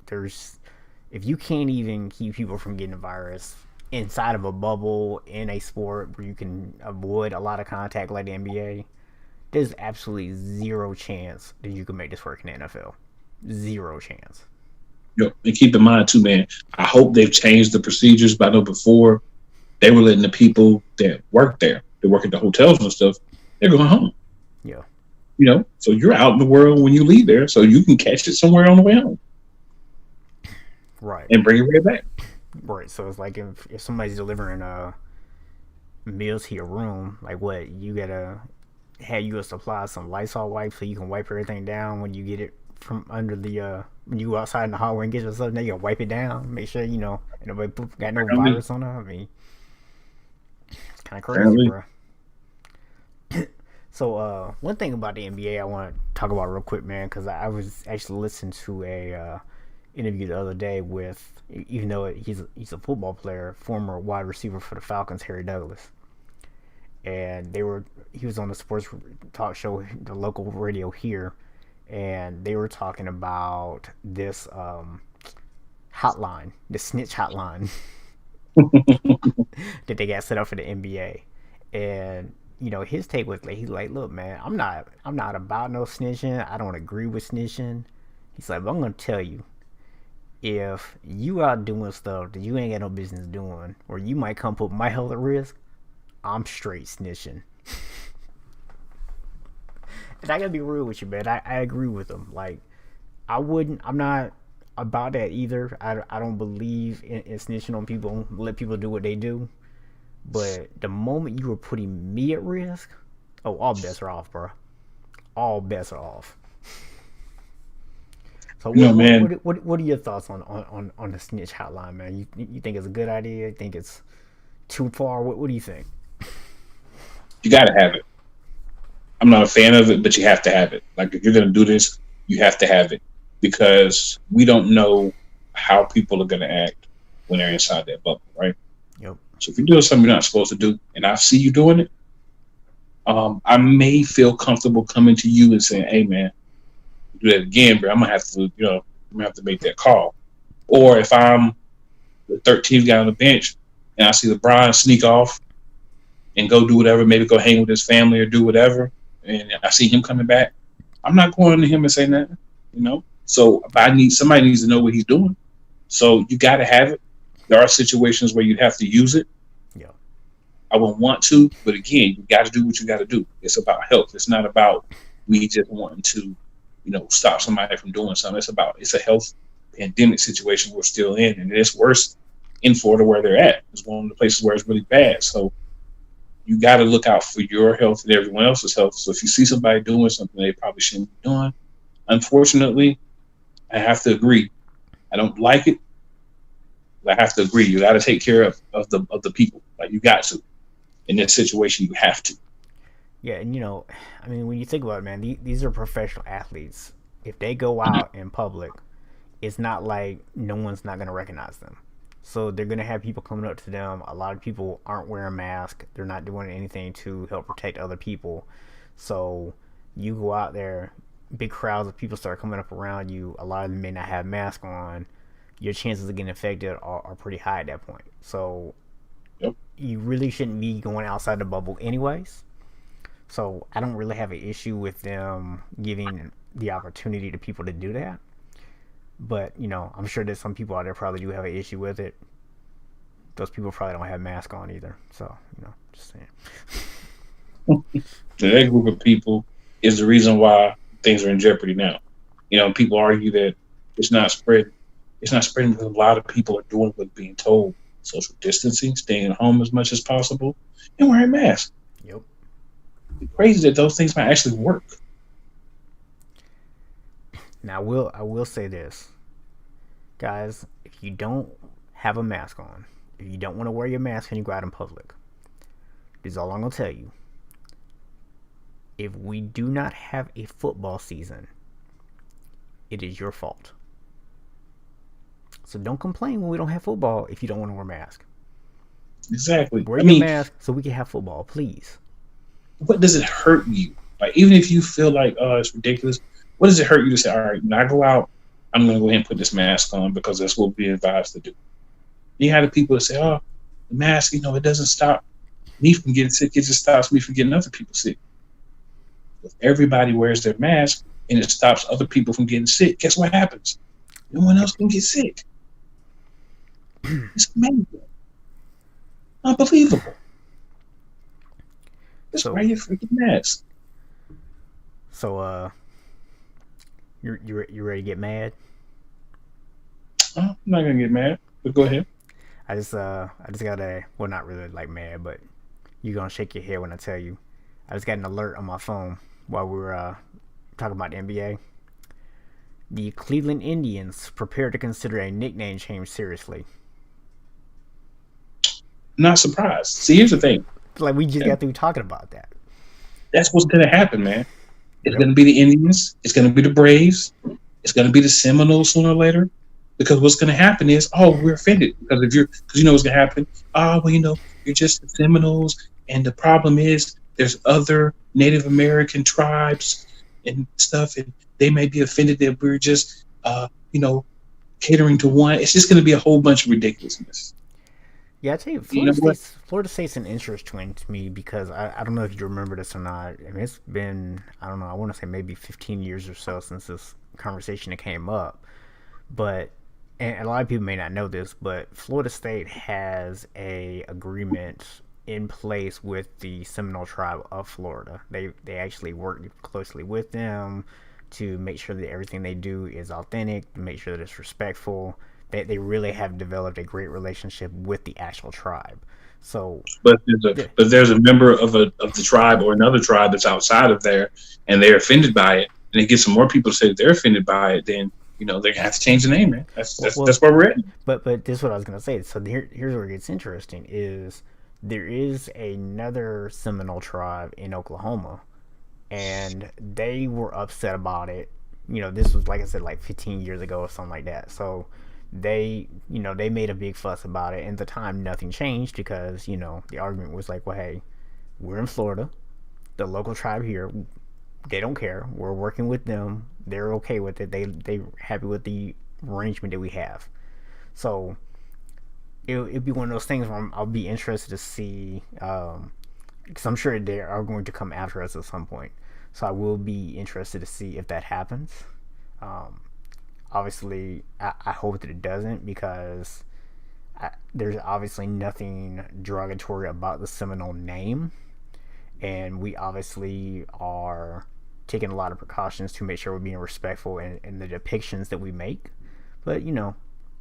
if you can't even keep people from getting the virus inside of a bubble in a sport where you can avoid a lot of contact like the NBA, there's absolutely zero chance that you can make this work in the NFL. Zero chance. And keep in mind too, man, I hope they've changed the procedures. But I know before, they were letting the people that work there, that work at the hotels and stuff, they're going home. Yeah. So you're out in the world when you leave there, so you can catch it somewhere on the way home. Right. And bring it right back. Right. So it's like if somebody's delivering meals to your room, like what, you gotta have you supply some Lysol wipes so you can wipe everything down when you get it from under the when you go outside in the hallway and get yourself, now you gotta wipe it down, make sure nobody got no virus on it. I mean, it's kind of crazy, bro. So one thing about the NBA I want to talk about real quick, man, because I was actually listening to a interview the other day with, even though he's a football player, former wide receiver for the Falcons, Harry Douglas, and he was on the sports talk show, the local radio here, and they were talking about this hotline, the snitch hotline that they got set up for the NBA. And his take was like, he's like, look, man, I'm not about no snitching. I don't agree with snitching. He's like, but I'm gonna tell you, if you out doing stuff that you ain't got no business doing, or you might come put my health at risk, I'm straight snitching. And I gotta be real with you, man. I agree with him. Like, I'm not about that either. I don't believe in snitching on people, let people do what they do. But the moment you were putting me at risk, all bets are off, bro. All bets are off. So what are your thoughts on the snitch hotline, man? You think it's a good idea? You think it's too far? What do you think? You gotta have it. I'm not a fan of it, but you have to have it. Like, if you're gonna do this, you have to have it, because we don't know how people are gonna act when they're inside that bubble, right? Yep. So if you're doing something you're not supposed to do, and I see you doing it, I may feel comfortable coming to you and saying, "Hey, man, do that again, bro. I'm gonna have to make that call." Or if I'm the 13th guy on the bench and I see LeBron sneak off and go do whatever, maybe go hang with his family or do whatever, and I see him coming back, I'm not going to him and saying that, So somebody needs to know what he's doing. So you got to have it. There are situations where you have to use it. Yeah. I wouldn't want to, but again, you got to do what you got to do. It's about health. It's not about me just wanting to, stop somebody from doing something. It's a health pandemic situation we're still in, and it's worse in Florida where they're at. It's one of the places where it's really bad. So you got to look out for your health and everyone else's health. So if you see somebody doing something they probably shouldn't be doing, unfortunately, I have to agree. I don't like it, but I have to agree. You got to take care of the people. Like, you got to. In this situation, you have to. Yeah, and I mean, when you think about it, man, these are professional athletes. If they go out in public, it's not like no one's not going to recognize them. So they're going to have people coming up to them. A lot of people aren't wearing masks. They're not doing anything to help protect other people. So you go out there, big crowds of people start coming up around you. A lot of them may not have masks on. Your chances of getting infected are pretty high at that point. So Yep. you really shouldn't be going outside the bubble anyways. So I don't really have an issue with them giving the opportunity to people to do that. But, I'm sure there's some people out there probably do have an issue with it. Those people probably don't have masks on either. So, just saying. That group of people is the reason why things are in jeopardy now. People argue that it's not spreading. It's not spreading because a lot of people are doing what's being told. Social distancing, staying at home as much as possible, and wearing masks. Yep. It's crazy that those things might actually work. Now, I will say this, guys. If you don't have a mask on, if you don't want to wear your mask when you go out in public, this is all I'm gonna tell you. If we do not have a football season, it is your fault. So don't complain when we don't have football if you don't want to wear a mask. Exactly. Wear your mask so we can have football, please. What does it hurt you? Like, even if you feel like, oh, it's ridiculous, what does it hurt you to say, all right, when I go out, I'm going to go ahead and put this mask on because that's what we're advised to do. You have the people that say, oh, the mask, it doesn't stop me from getting sick. It just stops me from getting other people sick. If everybody wears their mask and it stops other people from getting sick, guess what happens? No one else can get sick. It's amazing. Unbelievable. Just wear your freaking mask. So, you ready to get mad? I'm not gonna get mad, but go ahead. I just got not really like mad, but you're gonna shake your head when I tell you. I just got an alert on my phone while we were talking about the NBA. The Cleveland Indians prepare to consider a nickname change seriously. Not surprised. See, here's the thing. Like, we just got through talking about that. That's what's going to happen, man. It's going to be the Indians. It's going to be the Braves. It's going to be the Seminoles sooner or later. Because what's going to happen is, we're offended. Because you know what's going to happen? You're just the Seminoles. And the problem is there's other Native American tribes and stuff. And they may be offended that we're just, catering to one. It's just going to be a whole bunch of ridiculousness. Yeah, I tell you, Florida State's an interesting to me because I don't know if you remember this or not. I mean, it's been, I don't know, I want to say maybe 15 years or so since this conversation came up. But, and a lot of people may not know this, but Florida State has a agreement in place with the Seminole tribe of Florida. They actually work closely with them to make sure that everything they do is authentic, to make sure that it's respectful. They really have developed a great relationship with the actual tribe. So, but there's a member of the tribe or another tribe that's outside of there, and they're offended by it, and it gets some more people to say that they're offended by it. Then they're gonna have to change the name, man. That's where we're at. But this is what I was gonna say. So here's where it gets interesting: is there is another Seminole tribe in Oklahoma, and they were upset about it. This was, like I said, like 15 years ago or something like that. So they made a big fuss about it, and at the time nothing changed because the argument was like, well, hey, we're in Florida, the local tribe here, they don't care, we're working with them, they're okay with it, they happy with the arrangement that we have. So it'd be one of those things where I'll be interested to see, because I'm sure they are going to come after us at some point, so I will be interested to see if that happens. Obviously, I hope that it doesn't, because there's obviously nothing derogatory about the Seminole name, and we obviously are taking a lot of precautions to make sure we're being respectful in the depictions that we make. But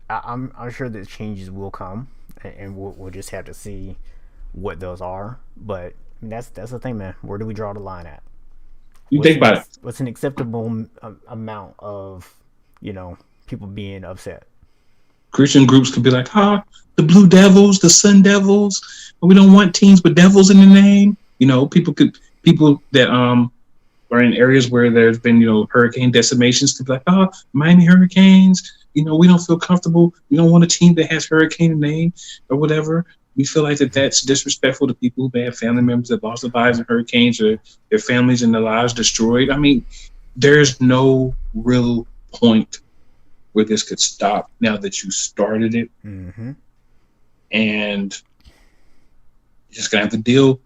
I'm sure that changes will come, and we'll just have to see what those are. But that's the thing, man. Where do we draw the line at? You think about it. What's an acceptable amount of people being upset? Christian groups could be like, the Blue Devils, the Sun Devils. We don't want teams with devils in the name. People that are in areas where there's been hurricane decimations could be like, Miami Hurricanes. We don't feel comfortable. We don't want a team that has hurricane name or whatever. We feel like that's disrespectful to people who may have family members that lost their lives in hurricanes or their families and their lives destroyed. I mean, there's no real point where this could stop now that you started it. Mm-hmm. And you're just going to have to deal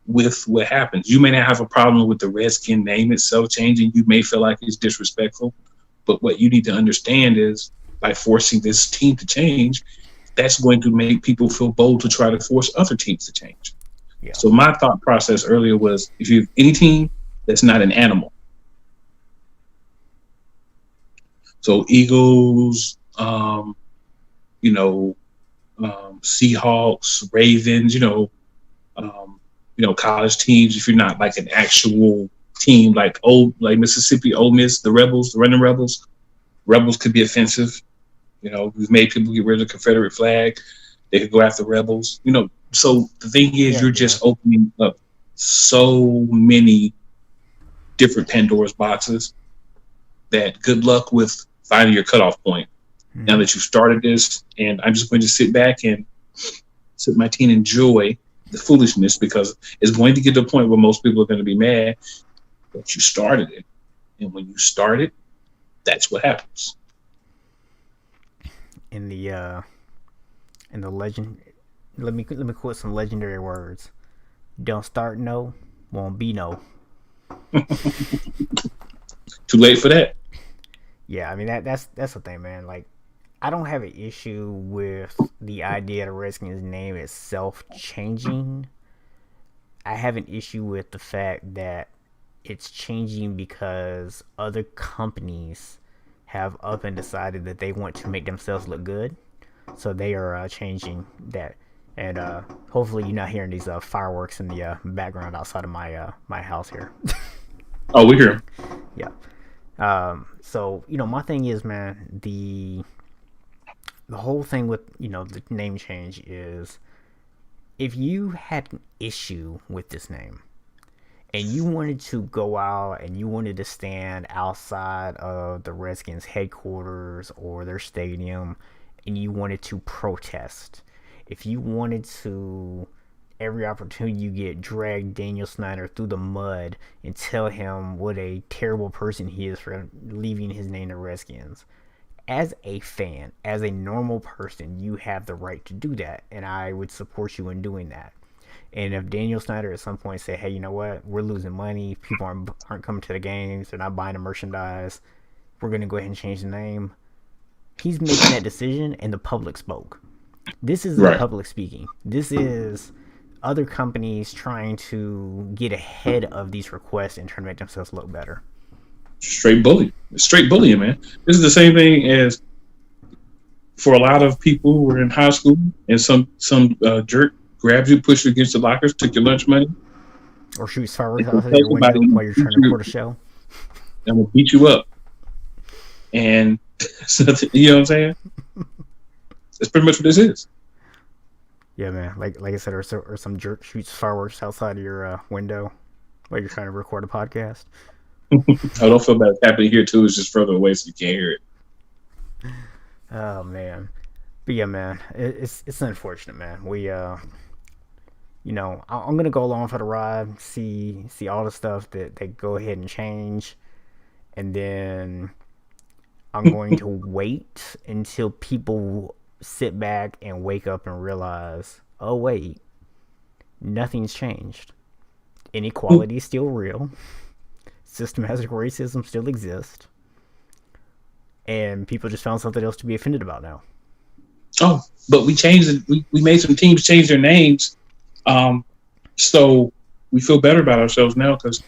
with what happens. You may not have a problem with the Redskin name itself changing. You may feel like it's disrespectful. But what you need to understand is by forcing this team to change, that's going to make people feel bold to try to force other teams to change. Yeah. So my thought process earlier was, if you have any team that's not an animal, so Eagles, Seahawks, Ravens, college teams, if you're not like an actual team like Mississippi, Ole Miss, the Rebels, the Running Rebels. Rebels could be offensive. We've made people get rid of the Confederate flag. They could go after rebels. So the thing is, you're just opening up so many different Pandora's boxes that good luck with finding your cutoff point. Mm-hmm. Now that you've started this, and I'm just going to sit back and sit my team and enjoy the foolishness, because it's going to get to a point where most people are going to be mad that you started it. And when you start it, that's what happens. In the legend, let me quote some legendary words. Don't start no, won't be no. Too late for that. Yeah, I mean that's the thing, man. Like, I don't have an issue with the idea of the Redskins name itself changing. I have an issue with the fact that it's changing because other companies have up and decided that they want to make themselves look good, so they are changing that. And hopefully you're not hearing these fireworks in the background outside of my house here. Oh, we hear them. Yeah. So my thing is, man, the whole thing with the name change is, if you had an issue with this name and you wanted to go out and you wanted to stand outside of the Redskins headquarters or their stadium and you wanted to protest, if you wanted to, every opportunity you get, drag Daniel Snyder through the mud and tell him what a terrible person he is for leaving his name to Redskins, as a fan, as a normal person, you have the right to do that, and I would support you in doing that. And if Daniel Snyder at some point say, hey, you know what, we're losing money, people aren't coming to the games, they're not buying the merchandise, we're going to go ahead and change the name, he's making that decision, and the public spoke. This isn't right. Public speaking. This is other companies trying to get ahead of these requests and trying to make themselves look better. Straight bullying, man. This is the same thing as for a lot of people who were in high school and some jerk grabbed you, pushed you against the lockers, took your lunch money, or shoots fireworks out of your window while you're trying to record a show, and will beat you up. And you know what I'm saying? That's pretty much what this is. Yeah, man. Like I said, or some jerk shoots fireworks outside of your window while you're trying to record a podcast. I don't feel bad. It's happening here too. It's just further away, so you can't hear it. Oh man, but yeah, man, it's unfortunate, man. We I'm gonna go along for the ride, see all the stuff that they go ahead and change, and then I'm going to wait until people sit back and wake up and realize, oh wait, nothing's changed. Inequality is still real. Systematic racism still exists. And people just found something else to be offended about now. Oh, but we changed it. We made some teams change their names. Um, so we feel better about ourselves now because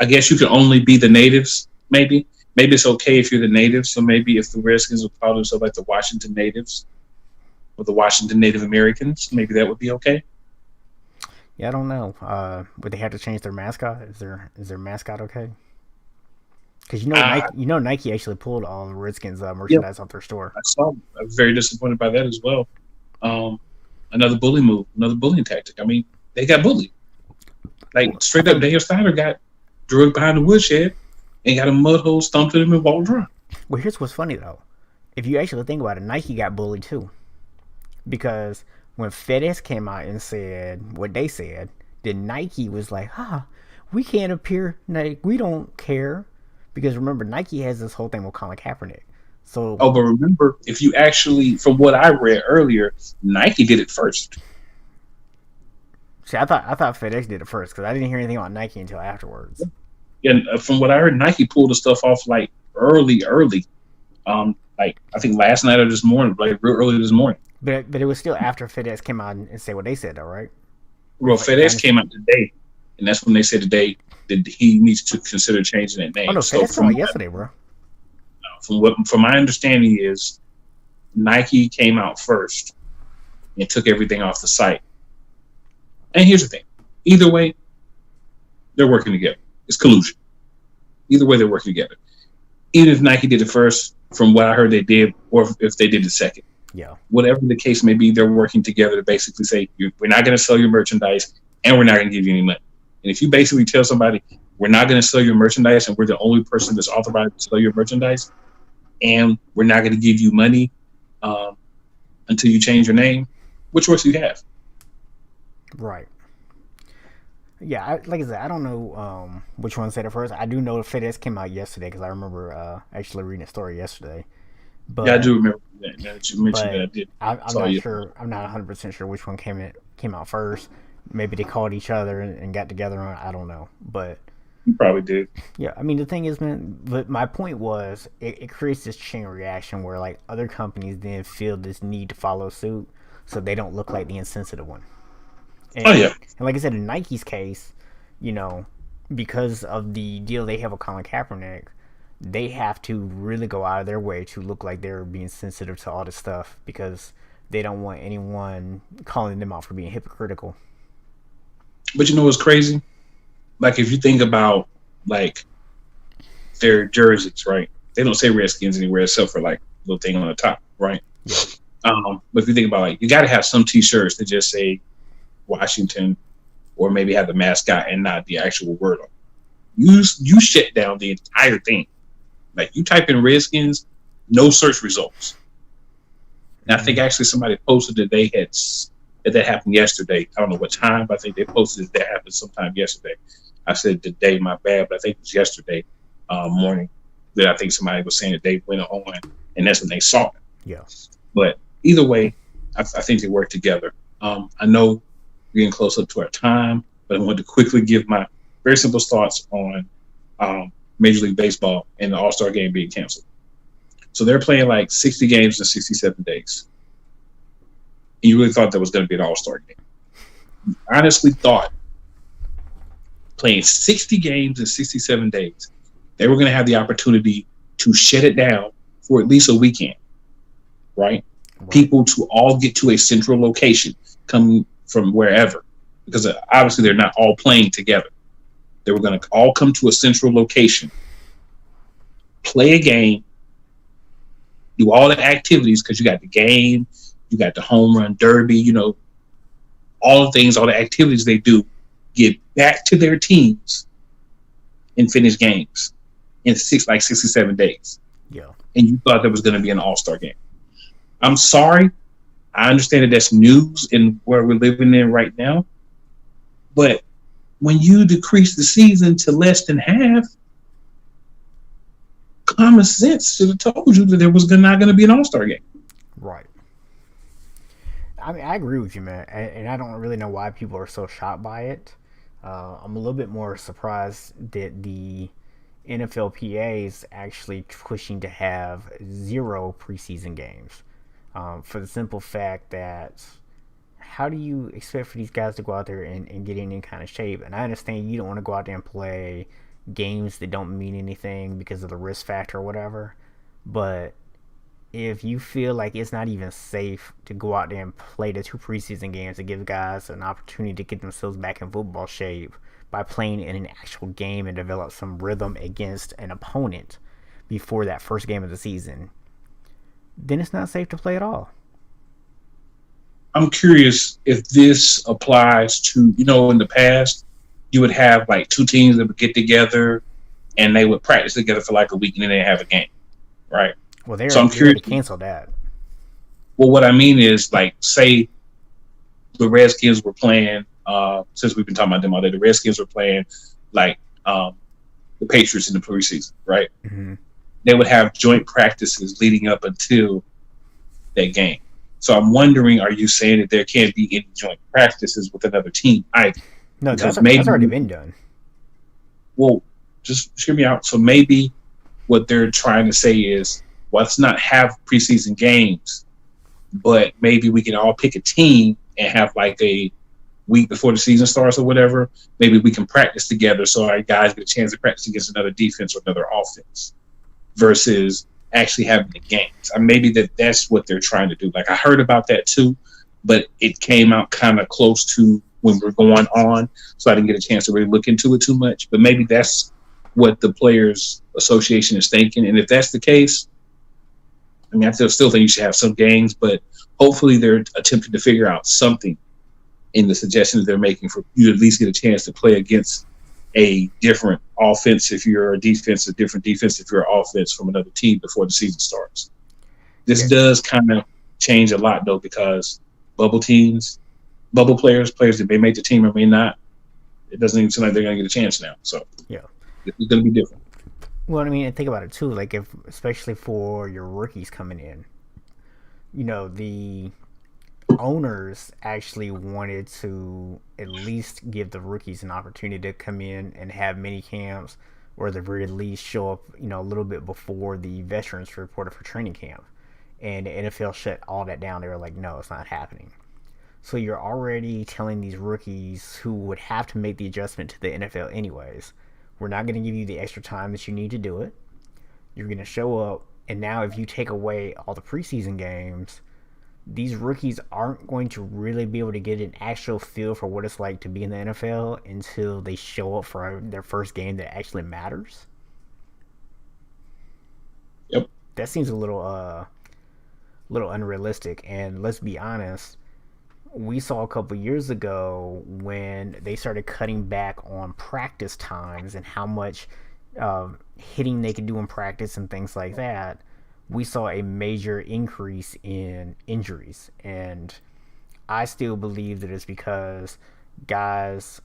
I guess you can only be the natives. Maybe it's okay if you're the natives. So maybe if the Redskins would call themselves like the Washington Natives or the Washington Native Americans, maybe that would be okay. Yeah, I don't know. Would they have to change their mascot? Is their mascot okay? Because Uh, Nike actually pulled all the Redskins yeah, merchandise off their store. I saw. I was very disappointed by that as well. Um, another bully move, another bullying tactic. I mean, they got bullied. Like I straight up, think. Daniel Steiner got drugged behind the woodshed and got a mud hole stumped in him and walked dry. Well, here's what's funny though. If you actually think about it, Nike got bullied too. Because when FedEx came out and said what they said, then Nike was like, we can't appear, like, we don't care. Because remember, Nike has this whole thing with Colin Kaepernick. So, Oh, but remember, if you actually, from what I read earlier, Nike did it first. see, I thought FedEx did it first because I didn't hear anything about Nike until afterwards. And from what I heard, Nike pulled the stuff off like early. Like I think last night or this morning, like real early this morning. But it was still after FedEx came out and say what they said, though, right? Well, Like, if I FedEx understand. came out today, and that's when they said today that he needs to consider changing that Oh name. no, So FedEx came out yesterday, bro. from my understanding is Nike came out first and took everything off the site. And here's the thing: either way, they're working together. It's collusion. Either way, they're working together. Even if Nike did it first, from what I heard they did, or if they did it second, Yeah, whatever the case may be, they're working together to basically say, we're not going to sell your merchandise and we're not going to give you any money. And if you basically tell somebody, we're not going to sell your merchandise and we're the only person that's authorized to sell your merchandise and we're not going to give you money um, until you change your name, which choice do you have? right. Yeah, like I said, I don't know which one said it first. I do know FedEx came out yesterday because I remember actually reading a story yesterday. Yeah, I But do remember that. Now that you mentioned that, but I did. I'm Saw not you. sure. I'm not 100% sure which one came out first. Maybe they called each other and got together on. I don't know. But You probably did. yeah, I mean the thing is, man. But my point was, it creates this chain reaction where like other companies then feel this need to follow suit, so they don't look like the insensitive one. Oh, And yeah. and like I said, in Nike's case, you know, because of the deal they have with Colin Kaepernick, they have to really go out of their way to look like they're being sensitive to all this stuff because they don't want anyone calling them out for being hypocritical. But you know what's crazy? Like, if you think about, like, their jerseys, right? They don't say Redskins anywhere except for, like, a little thing on the top, right? Yeah, But if you think about, like, you got to have some T-shirts that just say Washington or maybe have the mascot and not the actual word on it. You shut down the entire thing. Like, you type in Redskins, no search results. And I think actually somebody posted that that happened yesterday. I don't know what time, but I think they posted that happened sometime yesterday. I said today, my bad, but I think it was yesterday morning that I think somebody was saying that they went on, and that's when they saw it. yeah, But either way, I think they work together. I know we're getting close up to our time, but I wanted to quickly give my very simple thoughts on Major League Baseball and the All-Star game being canceled. So they're playing like 60 games in 67 days. And you really thought that was going to be an All-Star game. You honestly thought playing 60 games in 67 days, they were going to have the opportunity to shut it down for at least a weekend, right? right, People to all get to a central location, come from wherever, because obviously they're not all playing together. They were going to all come to a central location, play a game, do all the activities because you got the game, you got the home run derby, all the things, all the activities they do, get back to their teams and finish games in 67 days. yeah, And you thought that was going to be an all-star game. I'm sorry. I understand that that's news in where we're living in right now. But when you decrease the season to less than half, common sense should have told you that there was not going to be an all-star game. right. I mean, I agree with you, man, and I don't really know why people are so shocked by it. I'm a little bit more surprised that the NFLPA is actually pushing to have zero preseason games. for the simple fact that how do you expect for these guys to go out there and get in any kind of shape? And I understand you don't want to go out there and play games that don't mean anything because of the risk factor or whatever. But if you feel like it's not even safe to go out there and play the 2 preseason games to give guys an opportunity to get themselves back in football shape by playing in an actual game and develop some rhythm against an opponent before that first game of the season, then it's not safe to play at all. I'm curious if this applies to, in the past, you would have like 2 teams that would get together and they would practice together for like a week and then they have a game, right? Well, so I'm curious to cancel that. Well, what I mean is, like, say the Redskins were playing, since we've been talking about them all day, the Redskins were playing like the Patriots in the preseason, right? Mm-hmm. They would have joint practices leading up until that game. So I'm wondering, are you saying that there can't be any joint practices with another team either? No, that's already been done. Well, just hear me out. So maybe what they're trying to say is, let's not have preseason games, but maybe we can all pick a team and have like a week before the season starts or whatever. Maybe we can practice together so our guys get a chance to practice against another defense or another offense versus actually having the games. Maybe that's what they're trying to do. Like, I heard about that too, but it came out kind of close to when we're going on, so I didn't get a chance to really look into it too much. But maybe that's what the Players Association is thinking. And if that's the case, I still think you should have some games, but hopefully they're attempting to figure out something in the suggestions they're making for you to at least get a chance to play against a different offense if you're a defense, a different defense if you're an offense from another team before the season starts. This does kind of change a lot, though, because bubble players that may make the team or may not, it doesn't even seem like they're going to get a chance now. So yeah, it's going to be different. Well, think about it too. Like, especially for your rookies coming in, the owners actually wanted to at least give the rookies an opportunity to come in and have mini camps, or at the very least show up, a little bit before the veterans reported for training camp. And the NFL shut all that down. They were like, no, it's not happening. So you're already telling these rookies who would have to make the adjustment to the NFL anyways, we're not going to give you the extra time that you need to do it. You're going to show up, and now if you take away all the preseason games, these rookies aren't going to really be able to get an actual feel for what it's like to be in the NFL until they show up for their first game that actually matters. Yep. That seems a little unrealistic, and let's be honest, we saw a couple years ago when they started cutting back on practice times and how much hitting they could do in practice and things like that, we saw a major increase in injuries. And I still believe that it's because guys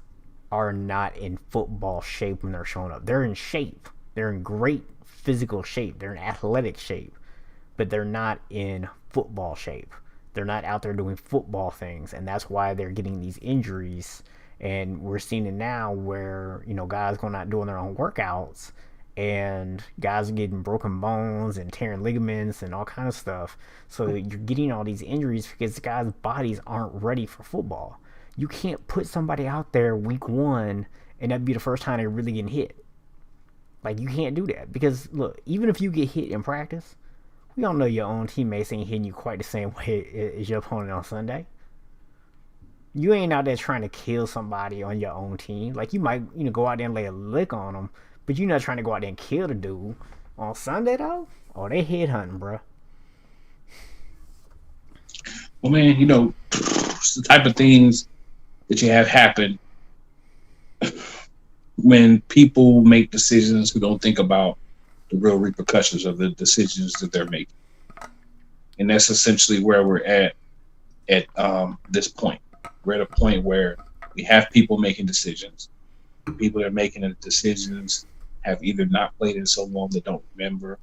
are not in football shape when they're showing up. They're in shape. They're in great physical shape. They're in athletic shape. But they're not in football shape. They're not out there doing football things. And that's why they're getting these injuries. And we're seeing it now where, guys going out doing their own workouts and guys are getting broken bones and tearing ligaments and all kind of stuff. So you're getting all these injuries because the guys' bodies aren't ready for football. You can't put somebody out there week 1 and that'd be the first time they're really getting hit. Like, you can't do that because, look, even if you get hit in practice, we all know your own teammates ain't hitting you quite the same way as your opponent on Sunday. You ain't out there trying to kill somebody on your own team. Like, you might, go out there and lay a lick on them, but you're not trying to go out there and kill the dude. On Sunday, though, they head hunting, bro. Well, man, it's the type of things that you have happen when people make decisions who don't think about the real repercussions of the decisions that they're making. And that's essentially where we're at this point. We're at a point where we have people making decisions. People that are making the decisions have either not played in so long they don't remember,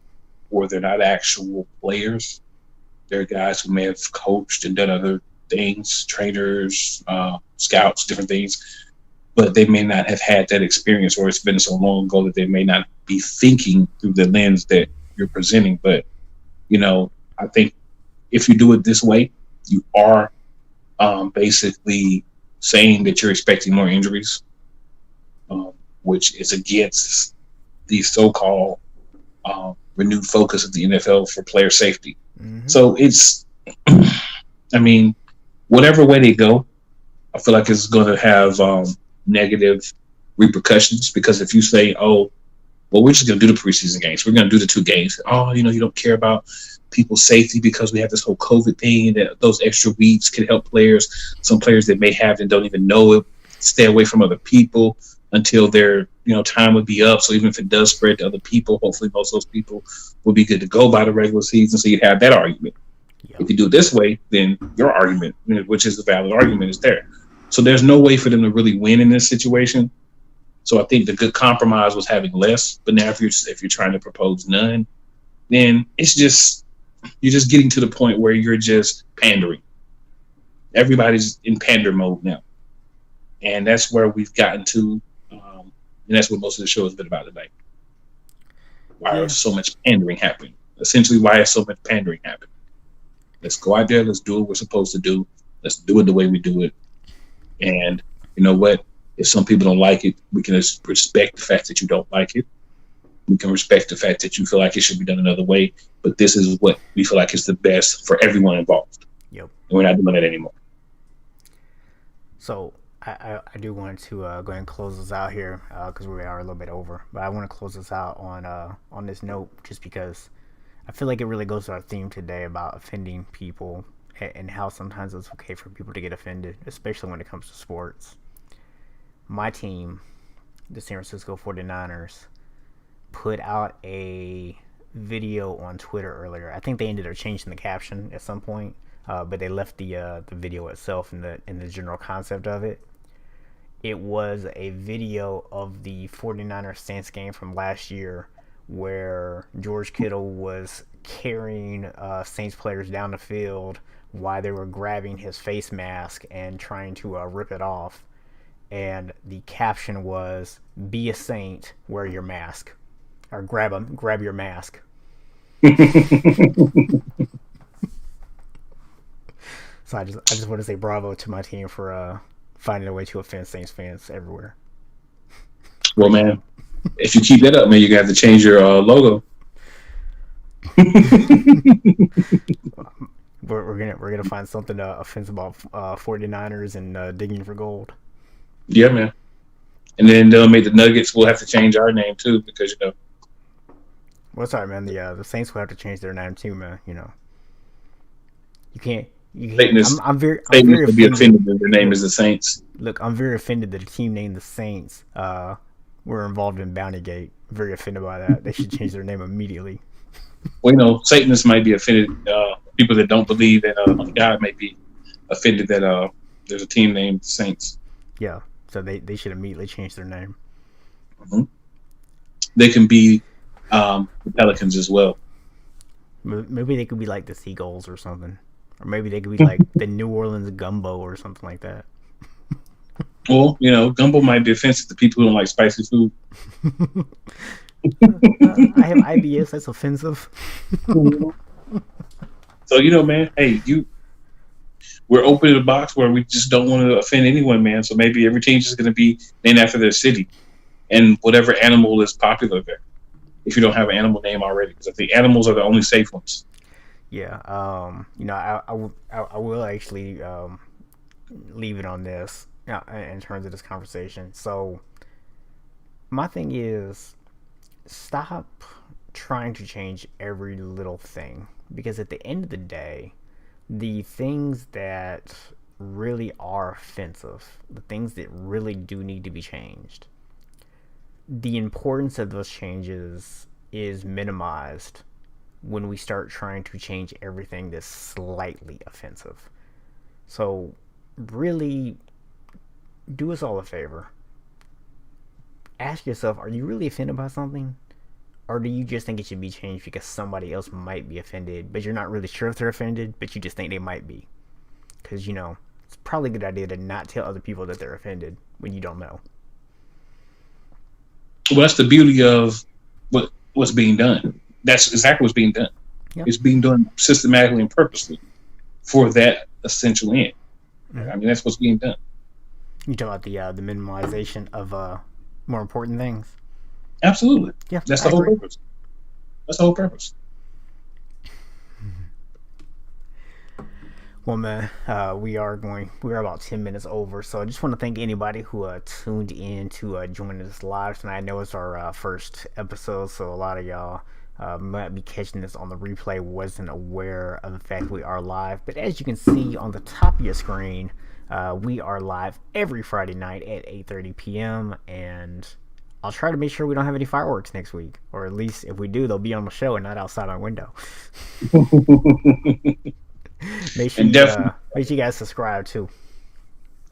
or they're not actual players. They're guys who may have coached and done other things, trainers, scouts, different things, but they may not have had that experience, or it's been so long ago that they may not be thinking through the lens that you're presenting. But, I think if you do it this way, you are basically saying that you're expecting more injuries, which is against the so-called renewed focus of the NFL for player safety. Mm-hmm. So it's, I mean, whatever way they go, I feel like it's going to have negative repercussions, because if you say, oh, well, we're just going to do the preseason games, we're going to do the 2 games. Oh, you don't care about people's safety because we have this whole COVID thing, that those extra weeks can help players. Some players that may have and don't even know it, stay away from other people until their time would be up. So even if it does spread to other people, hopefully most of those people will be good to go by the regular season. So you'd have that argument. Yeah. If you do it this way, then your argument, which is the valid argument, is there. So there's no way for them to really win in this situation. So I think the good compromise was having less. But now if you're trying to propose none, then you're just getting to the point where you're just pandering. Everybody's in pander mode now. And that's where we've gotten to. And that's what most of the show has been about today. Why is so much pandering happening? Essentially, why is so much pandering happening? Let's go out there. Let's do what we're supposed to do. Let's do it the way we do it. And you know what? If some people don't like it, we can respect the fact that you don't like it. We can respect the fact that you feel like it should be done another way. But this is what we feel like is the best for everyone involved. Yep. And we're not doing that anymore. So I do want to go ahead and close this out here because we are a little bit over. But I want to close this out on this note, just because I feel like it really goes to our theme today about offending people and how sometimes it's okay for people to get offended, especially when it comes to sports. My team, the San Francisco 49ers, put out a video on Twitter earlier. I think they ended up changing the caption at some point, but they left the video itself in the general concept of it. It was a video of the 49ers Saints game from last year, where George Kittle was carrying Saints players down the field while they were grabbing his face mask and trying to rip it off. And the caption was, "Be a Saint, wear your mask," or grab your mask. So I just want to say bravo to my team for finding a way to offend Saints fans everywhere. Well, man, if you keep that up, man, you're gonna have to change your logo. We're gonna find something offensive about 49ers and digging for gold. Yeah, man. And then they'll make the Nuggets. We'll have to change our name too, because Well, sorry, man. The Saints will have to change their name too, man. You can't. I'm very offended that their name is the Saints. Look, I'm very offended that a team named the Saints were involved in Bountygate. Very offended by that. They should change their name immediately. Well, Satanists might be offended. People that don't believe that God may be offended that there's a team named the Saints. Yeah, so they should immediately change their name. Mm-hmm. They can be the Pelicans as well. Maybe they could be like the Seagulls or something. Or maybe they could be like the New Orleans Gumbo or something like that. Well, gumbo might be offensive to people who don't like spicy food. I have IBS. That's offensive. So, man, hey, we're opening the box where we just don't want to offend anyone, man. So maybe every team's just going to be named after their city and whatever animal is popular there, if you don't have an animal name already. Because I think animals are the only safe ones. Yeah, I will actually leave it on this in terms of this conversation. So my thing is, stop trying to change every little thing, because at the end of the day, the things that really are offensive, the things that really do need to be changed, the importance of those changes is minimized when we start trying to change everything that's slightly offensive. So really, do us all a favor. Ask yourself, are you really offended by something? Or do you just think it should be changed because somebody else might be offended, but you're not really sure if they're offended, but you just think they might be? Because, it's probably a good idea to not tell other people that they're offended when you don't know. Well, that's the beauty of what's being done. That's exactly what's being done. It's being done systematically and purposely for that essential end. Mm-hmm. I mean, that's what's being done. You talk about the minimalization of more important things. Absolutely. Yeah, that's the whole purpose. That's the whole purpose. Well, man, we are about 10 minutes over, so I just want to thank anybody who tuned in to join us live tonight. I know it's our first episode, so a lot of y'all might be catching this on the replay, wasn't aware of the fact we are live. But as you can see on the top of your screen, we are live every Friday night at 8:30 p.m. and I'll try to make sure we don't have any fireworks next week, or at least if we do, they'll be on the show and not outside my window. Make sure you guys subscribe too.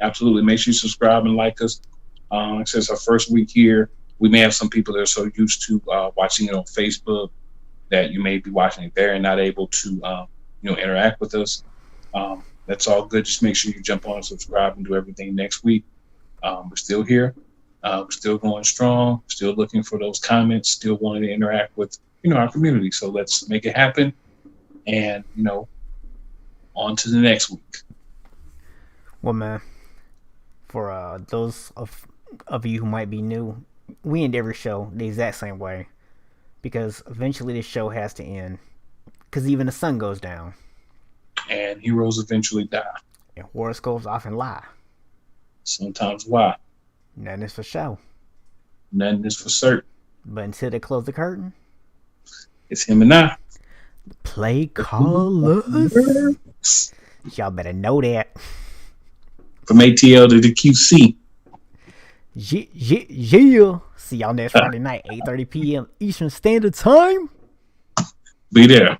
Absolutely, make sure you subscribe and like us. Since our first week here, we may have some people that are so used to watching it on Facebook that you may be watching it there and not able to interact with us. That's all good. Just make sure you jump on and subscribe and do everything next week. We're still here. We're still going strong. Still looking for those comments. Still wanting to interact with our community. So let's make it happen. And on to the next week. Well, man, for those of you who might be new, we end every show the exact same way, because eventually this show has to end, because even the sun goes down. And heroes eventually die. And horoscopes often lie. Sometimes why? Nothing is for show. Nothing is for certain. But until they close the curtain, it's him and I. Play callers. Y'all better know that. From ATL to the QC. Yeah. See y'all next Friday night, 8:30 p.m. Eastern Standard Time. Be there.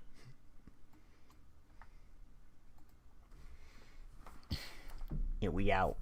And we out.